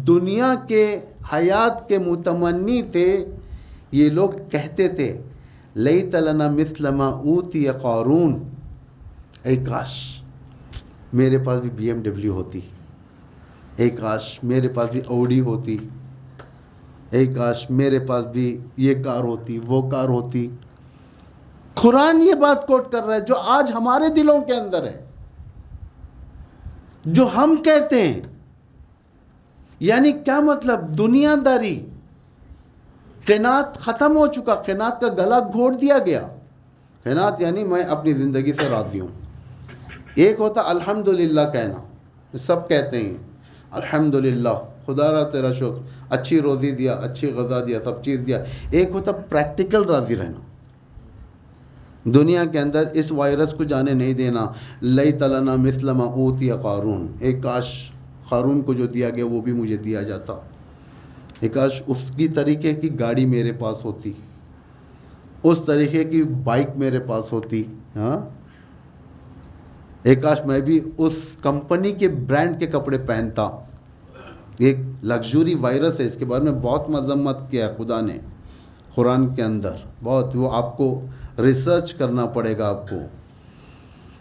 دنیا کے حیات کے متمنی تھے، یہ لوگ کہتے تھے لیت لنا مثل ما اوتی قارون، اے کاش میرے پاس بھی BMW ہوتی، اے کاش میرے پاس بھی اوڈی ہوتی، اے کاش میرے پاس بھی یہ کار ہوتی، وہ کار ہوتی۔ قرآن یہ بات کوٹ کر رہا ہے جو آج ہمارے دلوں کے اندر ہے، جو ہم کہتے ہیں۔ یعنی کیا مطلب؟ دنیا داری، قناعت ختم ہو چکا، قناعت کا گلا گھونٹ دیا گیا۔ قناعت یعنی میں اپنی زندگی سے راضی ہوں۔ ایک ہوتا الحمدللہ کہنا، سب کہتے ہیں الحمدللہ، خدا را تیرا شکر، اچھی روزی دیا، اچھی غذا دیا، سب چیز دیا۔ ایک ہوتا پریکٹیکل راضی رہنا، دنیا کے اندر اس وائرس کو جانے نہیں دینا۔ لیت لنا مثل ما اوتی قارون، ایک کاش قارون کو جو دیا گیا وہ بھی مجھے دیا جاتا، ایک کاش اس کی طریقے کی گاڑی میرے پاس ہوتی، اس طریقے کی بائک میرے پاس ہوتی، ہاں، ایک کاش میں بھی اس کمپنی کے برانڈ کے کپڑے پہنتا۔ ایک لگژوری وائرس ہے، اس کے بارے میں بہت مذمت کیا ہے خدا نے قرآن کے اندر، بہت، وہ آپ کو ریسرچ کرنا پڑے گا آپ کو۔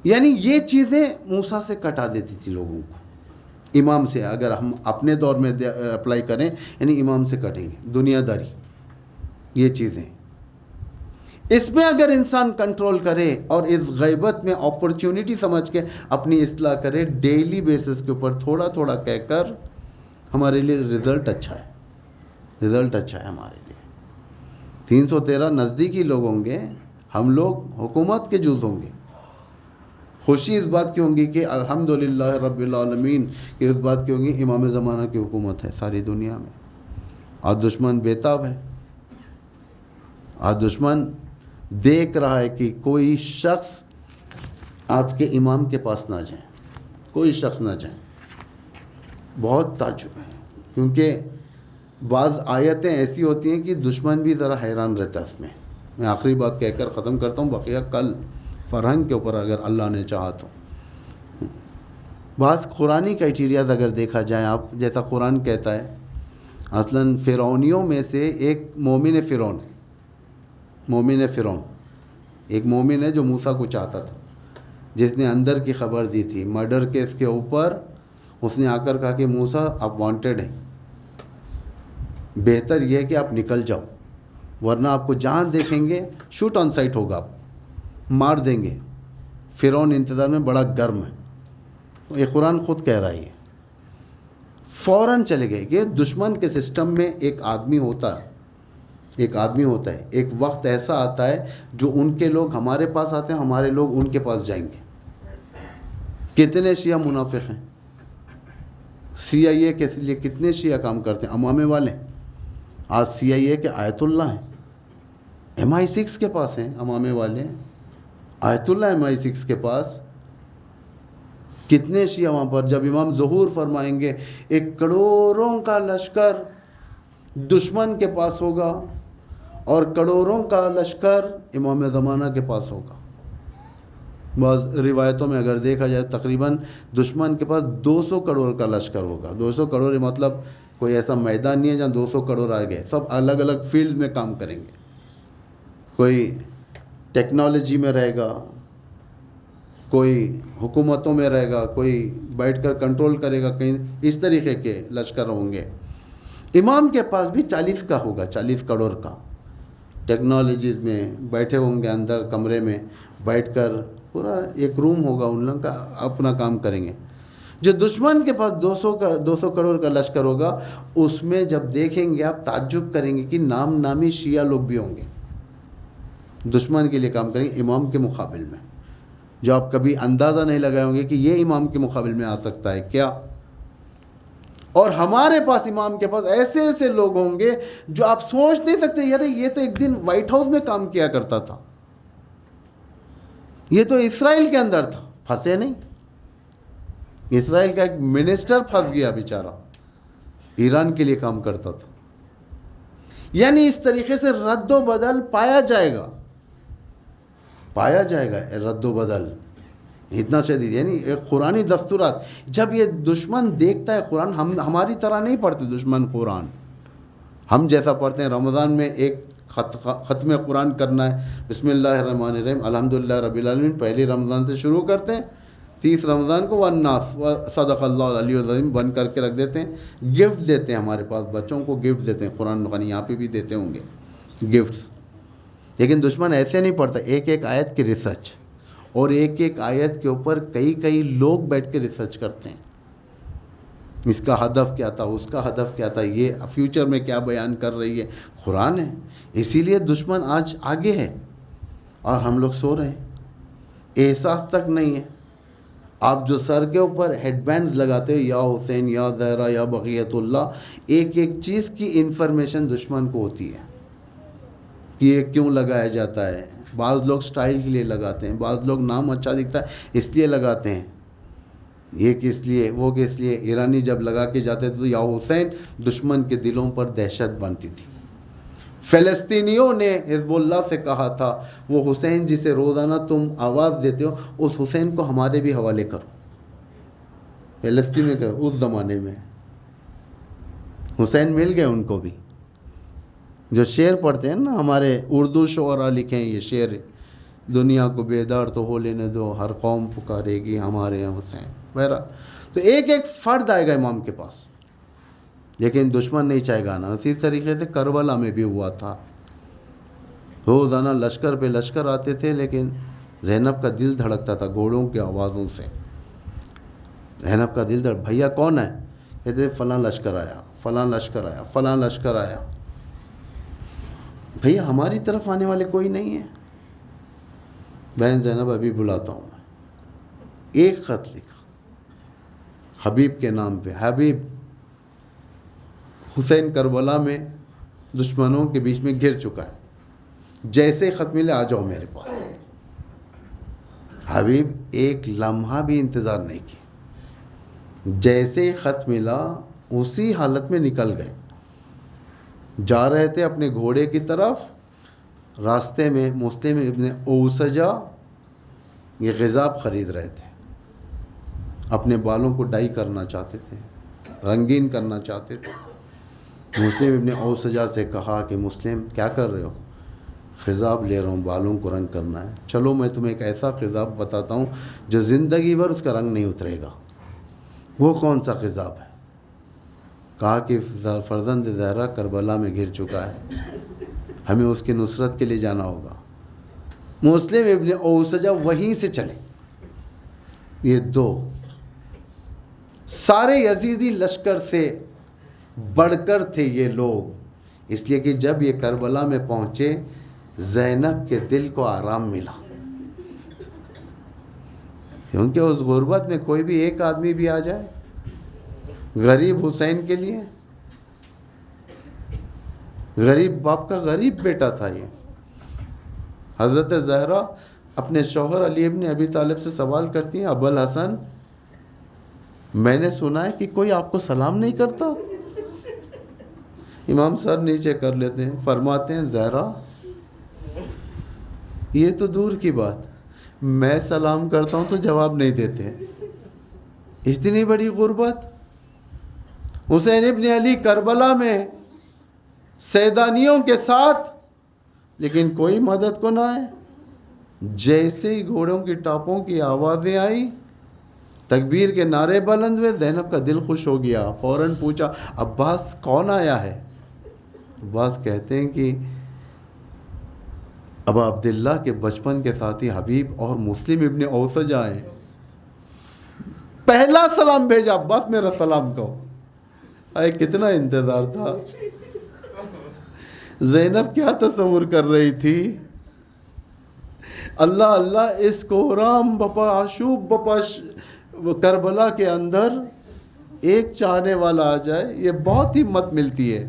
یعنی یہ چیزیں موسیٰ سے کٹا دیتی تھی لوگوں کو، امام سے، اگر ہم اپنے دور میں اپلائی کریں، یعنی امام سے کٹیں گے دنیا داری، یہ چیزیں۔ اس میں اگر انسان کنٹرول کرے اور اس غیبت میں اپرچونٹی سمجھ کے اپنی اصلاح کرے، ڈیلی بیسس کے اوپر تھوڑا تھوڑا کہہ کر، ہمارے لیے رزلٹ اچھا ہے، رزلٹ اچھا ہے ہمارے لیے۔ 313 نزدیکی لوگ ہوں گے، ہم لوگ حکومت کے جز ہوں گے۔ خوشی اس بات کی ہوں گی کہ الحمدللہ رب العالمین، کہ اس بات کی ہوں گی امام زمانہ کی حکومت ہے ساری دنیا میں۔ آج دشمن بےتاب ہے، آج دشمن دیکھ رہا ہے کہ کوئی شخص آج کے امام کے پاس نہ جائے، کوئی شخص نہ جائے۔ بہت تعجب ہے، کیونکہ بعض آیتیں ایسی ہوتی ہیں کہ دشمن بھی ذرا حیران رہتا ہے اس میں۔ میں آخری بات کہہ کر ختم کرتا ہوں، بقیہ کل فرہنگ کے اوپر اگر اللہ نے چاہا تو۔ بعض قرآنی کرائٹیریاز اگر دیکھا جائے، آپ جیسا قرآن کہتا ہے، اصلاً فرعونیوں میں سے ایک مومن فرعون ہے، مومن فرعون ایک مومن ہے جو موسیٰ کو چاہتا تھا، جس نے اندر کی خبر دی تھی مرڈر کیس کے اوپر۔ اس نے آ کر کہا کہ موسیٰ آپ وانٹیڈ ہیں، بہتر یہ ہے کہ آپ نکل جاؤ، ورنہ آپ کو جہاں دیکھیں گے شوٹ آن سائٹ ہوگا، آپ مار دیں گے۔ فرعون انتظار میں بڑا گرم ہے، یہ قرآن خود کہہ رہا ہے۔ فوراً چلے گئے کہ دشمن کے سسٹم میں ایک آدمی ہوتا ہے، ایک آدمی ہوتا ہے، ایک وقت ایسا آتا ہے جو ان کے لوگ ہمارے پاس آتے ہیں، ہمارے لوگ ان کے پاس جائیں گے۔ کتنے شیعہ منافق ہیں، CIA کے لیے کتنے شیعہ کام کرتے ہیں، امامے والے۔ آج CIA کے آیت اللہ ہیں، MI6 کے پاس ہیں امامے والے، آیت اللہ MI6 کے پاس۔ کتنے شیعہ وہاں پر جب امام ظہور فرمائیں گے، ایک کروڑوں کا لشکر دشمن کے پاس ہوگا اور کروڑوں کا لشکر امام زمانہ کے پاس ہوگا۔ بعض روایتوں میں اگر دیکھا جائے تقریباً دشمن کے پاس 200 کروڑ کا لشکر ہوگا۔ 200 کروڑ مطلب کوئی ایسا میدان نہیں ہے جہاں 200 کروڑ آ گئے، سب الگ الگ فیلڈز میں کام کریں گے۔ کوئی ٹیکنالوجی میں رہے گا، کوئی حکومتوں میں رہے گا، کوئی بیٹھ کر کنٹرول کرے گا، کہیں اس طریقے کے لشکر ہوں گے۔ امام کے پاس بھی 40 کا ہوگا، 40 کروڑ کا، ٹیکنالوجیز میں بیٹھے ہوں گے، اندر کمرے میں بیٹھ کر، پورا ایک روم ہوگا ان لوگوں کا، اپنا کام کریں گے۔ جو دشمن کے پاس 200 کروڑ کا لشکر ہوگا، اس میں جب دیکھیں گے آپ تعجب کریں گے کہ نام نامی شیعہ لوگ بھی ہوں گے، دشمن کے لیے کام کریں گے امام کے مقابل میں، جو آپ کبھی اندازہ نہیں لگائے ہوں گے کہ یہ امام کے مقابل میں آ سکتا ہے کیا۔ اور ہمارے پاس امام کے پاس ایسے ایسے لوگ ہوں گے جو آپ سوچ نہیں سکتے، یار یہ تو ایک دن وائٹ ہاؤس میں کام کیا کرتا تھا، یہ تو اسرائیل کے اندر تھا، پھنسے نہیں۔ اسرائیل کا ایک منسٹر پھنس گیا بیچارہ، ایران کے لیے کام کرتا تھا۔ یعنی اس طریقے سے رد و بدل پایا جائے گا، پایا جائے گا رد و بدل اتنا شدید، یعنی ایک قرآنی دستورات۔ جب یہ دشمن دیکھتا ہے قرآن، ہم ہماری طرح نہیں پڑھتے دشمن قرآن، ہم جیسا پڑھتے ہیں رمضان میں ایک ختم قرآن کرنا ہے، بسم اللہ الرحمن الرحیم الحمدللہ رب العالمین، پہلی رمضان سے شروع کرتے ہیں، 30 رمضان کو والناس صدق اللہ العلی العظیم بند کر کے رکھ دیتے ہیں۔ گفٹ دیتے ہیں، ہمارے پاس بچوں کو گفٹ دیتے ہیں، قرآن مخانی یہاں پہ بھی دیتے ہوں گے گفٹس۔ لیکن دشمن ایسے نہیں پڑھتا، ایک ایک آیت کی ریسرچ، اور ایک ایک آیت کے اوپر کئی لوگ بیٹھ کے ریسرچ کرتے ہیں، اس کا ہدف کیا تھا، اس کا ہدف کیا تھا، یہ فیوچر میں کیا بیان کر رہی ہے، قرآن ہے۔ اسی لیے دشمن آج آگے ہے اور ہم لوگ سو رہے ہیں، احساس تک نہیں ہے۔ آپ جو سر کے اوپر ہیڈ بینڈز لگاتے ہو، یا حسین، یا زہرا، یا بقیت اللہ، ایک ایک چیز کی انفارمیشن دشمن کو ہوتی ہے کہ یہ کیوں لگایا جاتا ہے۔ بعض لوگ سٹائل کے لیے لگاتے ہیں، بعض لوگ نام اچھا دکھتا ہے اس لیے لگاتے ہیں، یہ کس لیے، وہ کس لیے۔ ایرانی جب لگا کے جاتے تھے تو یا حسین، دشمن کے دلوں پر دہشت بنتی تھی۔ فلسطینیوں نے حزب اللہ سے کہا تھا وہ حسین جسے روزانہ تم آواز دیتے ہو اس حسین کو ہمارے بھی حوالے کرو. فلسطین کے اس زمانے میں حسین مل گئے ان کو بھی. جو شعر پڑھتے ہیں نا ہمارے اردو شعراء لکھے ہیں یہ شعر، دنیا کو بیدار تو ہو لینے دو، ہر قوم پکارے گی ہمارے یہاں حسین. بہرحال تو ایک ایک فرد آئے گا امام کے پاس، لیکن دشمن نہیں چاہے گا نا. اسی طریقے سے کربلا میں بھی ہوا تھا. روزانہ لشکر پہ لشکر آتے تھے، لیکن زینب کا دل دھڑکتا تھا گھوڑوں کی آوازوں سے. زینب کا دل بھیا کون ہے؟ کہتے فلاں لشکر آیا، فلاں لشکر آیا، فلاں لشکر آیا. بھیا ہماری طرف آنے والے کوئی نہیں ہے. بہن زینب ابھی بلاتا ہوں میں. ایک خط لکھا حبیب کے نام پہ. حبیب حسین کربلا میں دشمنوں کے بیچ میں گر چکا ہے، جیسے خط ملے آ جاؤ میرے پاس. حبیب ایک لمحہ بھی انتظار نہیں کیا، جیسے خط ملا اسی حالت میں نکل گئے. جا رہے تھے اپنے گھوڑے کی طرف، راستے میں مسلم ابن اوسجا یہ غذاب خرید رہے تھے. اپنے بالوں کو ڈائی کرنا چاہتے تھے، رنگین کرنا چاہتے تھے. مسلم ابن اوسجا سے کہا کہ مسلم کیا کر رہے ہو؟ خضاب لے رہا ہوں، بالوں کو رنگ کرنا ہے. چلو میں تمہیں ایک ایسا خضاب بتاتا ہوں جو زندگی بھر اس کا رنگ نہیں اترے گا. وہ کون سا خضاب ہے؟ کہا کہ فرزند زہرا کربلا میں گر چکا ہے، ہمیں اس کی نصرت کے لیے جانا ہوگا. مسلم ابن اوسجا وہیں سے چلے. یہ دو سارے یزیدی لشکر سے بڑھ کر تھے یہ لوگ، اس لیے کہ جب یہ کربلا میں پہنچے زینب کے دل کو آرام ملا. کیونکہ اس غربت میں کوئی بھی ایک آدمی بھی آ جائے، غریب حسین کے لیے، غریب باپ کا غریب بیٹا تھا یہ. حضرت زہرا اپنے شوہر علی ابن ابی طالب سے سوال کرتی ہیں ابو الحسن میں نے سنا ہے کہ کوئی آپ کو سلام نہیں کرتا. امام سر نیچے کر لیتے ہیں، فرماتے ہیں زہرا یہ تو دور کی بات، میں سلام کرتا ہوں تو جواب نہیں دیتے. اتنی بڑی غربت. حسین ابن علی کربلا میں سیدانیوں کے ساتھ، لیکن کوئی مدد کو نہ آئے. جیسے ہی گھوڑوں کی ٹاپوں کی آوازیں آئی، تکبیر کے نعرے بلند ہوئے، زینب کا دل خوش ہو گیا. فوراً پوچھا عباس کون آیا ہے؟ عباس کہتے ہیں کہ ابا عبداللہ کے بچپن کے ساتھی حبیب اور مسلم ابن اوسجا آئے. پہلا سلام بھیجا، عباس میرا سلام کہو. آئے کتنا انتظار تھا. زینب کیا تصور کر رہی تھی؟ اللہ اللہ اس کو رام بپا آشوب بپا کربلا کے اندر ایک چاہنے والا آ جائے، یہ بہت ہمت ملتی ہے.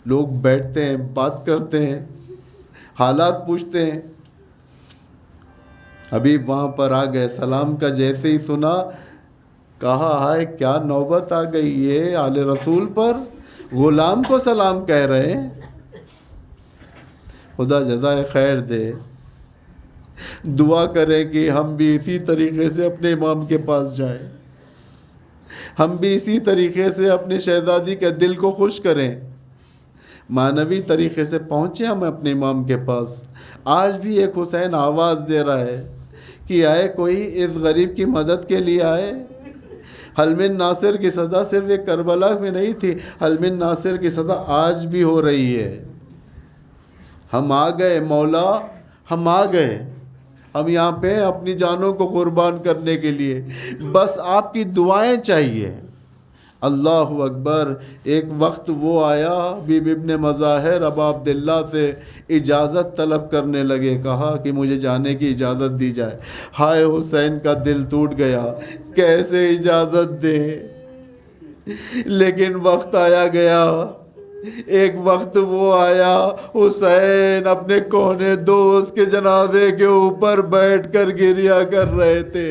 لوگ بیٹھتے ہیں، بات کرتے ہیں، حالات پوچھتے ہیں. حبیب وہاں پر آ گئے. سلام کا جیسے ہی سنا کہا ہائے کیا نوبت آ گئی یہ آل رسول پر، غلام کو سلام کہہ رہے ہیں. خدا جزائے خیر دے. دعا کریں کہ ہم بھی اسی طریقے سے اپنے امام کے پاس جائیں، ہم بھی اسی طریقے سے اپنے شہزادی کے دل کو خوش کریں، معنوی طریقے سے پہنچے ہم اپنے امام کے پاس. آج بھی ایک حسین آواز دے رہا ہے کہ آئے کوئی اس غریب کی مدد کے لیے آئے. حلم ناصر کی صدا صرف ایک کربلا میں نہیں تھی، حلم ناصر کی صدا آج بھی ہو رہی ہے. ہم آ گئے مولا، ہم آ گئے، ہم یہاں پہ اپنی جانوں کو قربان کرنے کے لیے، بس آپ کی دعائیں چاہیے. اللہ اکبر. ایک وقت وہ آیا، حبیب ابن مظاہر ابا عبداللہ سے اجازت طلب کرنے لگے. کہا کہ مجھے جانے کی اجازت دی جائے. ہائے حسین کا دل ٹوٹ گیا، کیسے اجازت دے. لیکن وقت آیا گیا. ایک وقت وہ آیا، حسین اپنے کونے دوست کے جنازے کے اوپر بیٹھ کر گریا کر رہے تھے.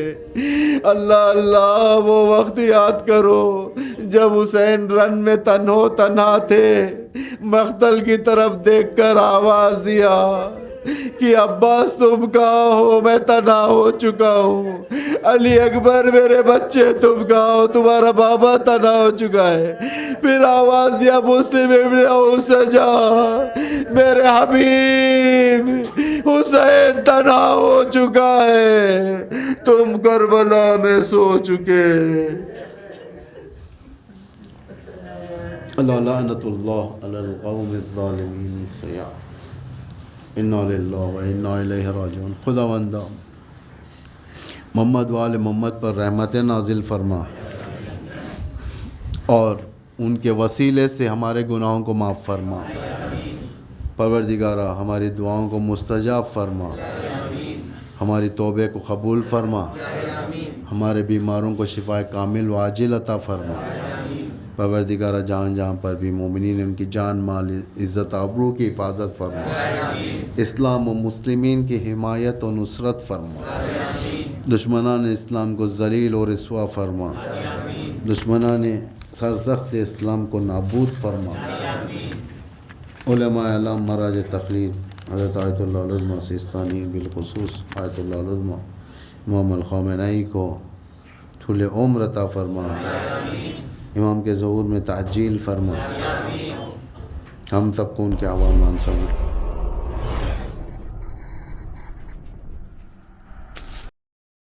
اللہ اللہ، وہ وقت یاد کرو جب حسین رن میں تنہا تھے. مقتل کی طرف دیکھ کر آواز دیا کہ عباس تم کہاں ہو؟ میں تنہا ہو چکا ہوں۔ علی اکبر میرے بچے تم کہاں ہو؟ تمہارا بابا تنہا ہو چکا ہے۔ پھر آواز دیا مسلم ابن اوسجا میرے حبیب حسین تنہا ہو چکا ہے، تم کربلا میں سو چکے۔ اللہ لعنت اللہ علی القوم الظالمین سیاح انا للہ و انا الیہ راجعون۔ خداوندہ محمد و آل محمد پر رحمت نازل فرما اور ان کے وسیلے سے ہمارے گناہوں کو معاف فرما۔ پروردگارہ ہماری دعاؤں کو مستجاب فرما، ہماری توبے کو قبول فرما، ہمارے بیماروں کو شفا کامل و عاجل عطا فرما۔ پروردگارہ جہاں جہاں پر بھی مومنین ان کی جان مال عزت آبرو کی حفاظت فرما، اسلام و مسلمین کی حمایت و نصرت فرما، دشمنان اسلام کو ذلیل و رسوا فرما، دشمنان سرزخت اسلام کو نابود فرما۔ علماء اعلام مراج تقلید حضرت آیت اللہ العظمہ سیستانی، بالخصوص آیت اللہ العظمہ امام الخامنئی کو طول عمر عطا فرما، امام کے ظہور میں تعجیل فرما، ہم سب کو ان کے عوام انصار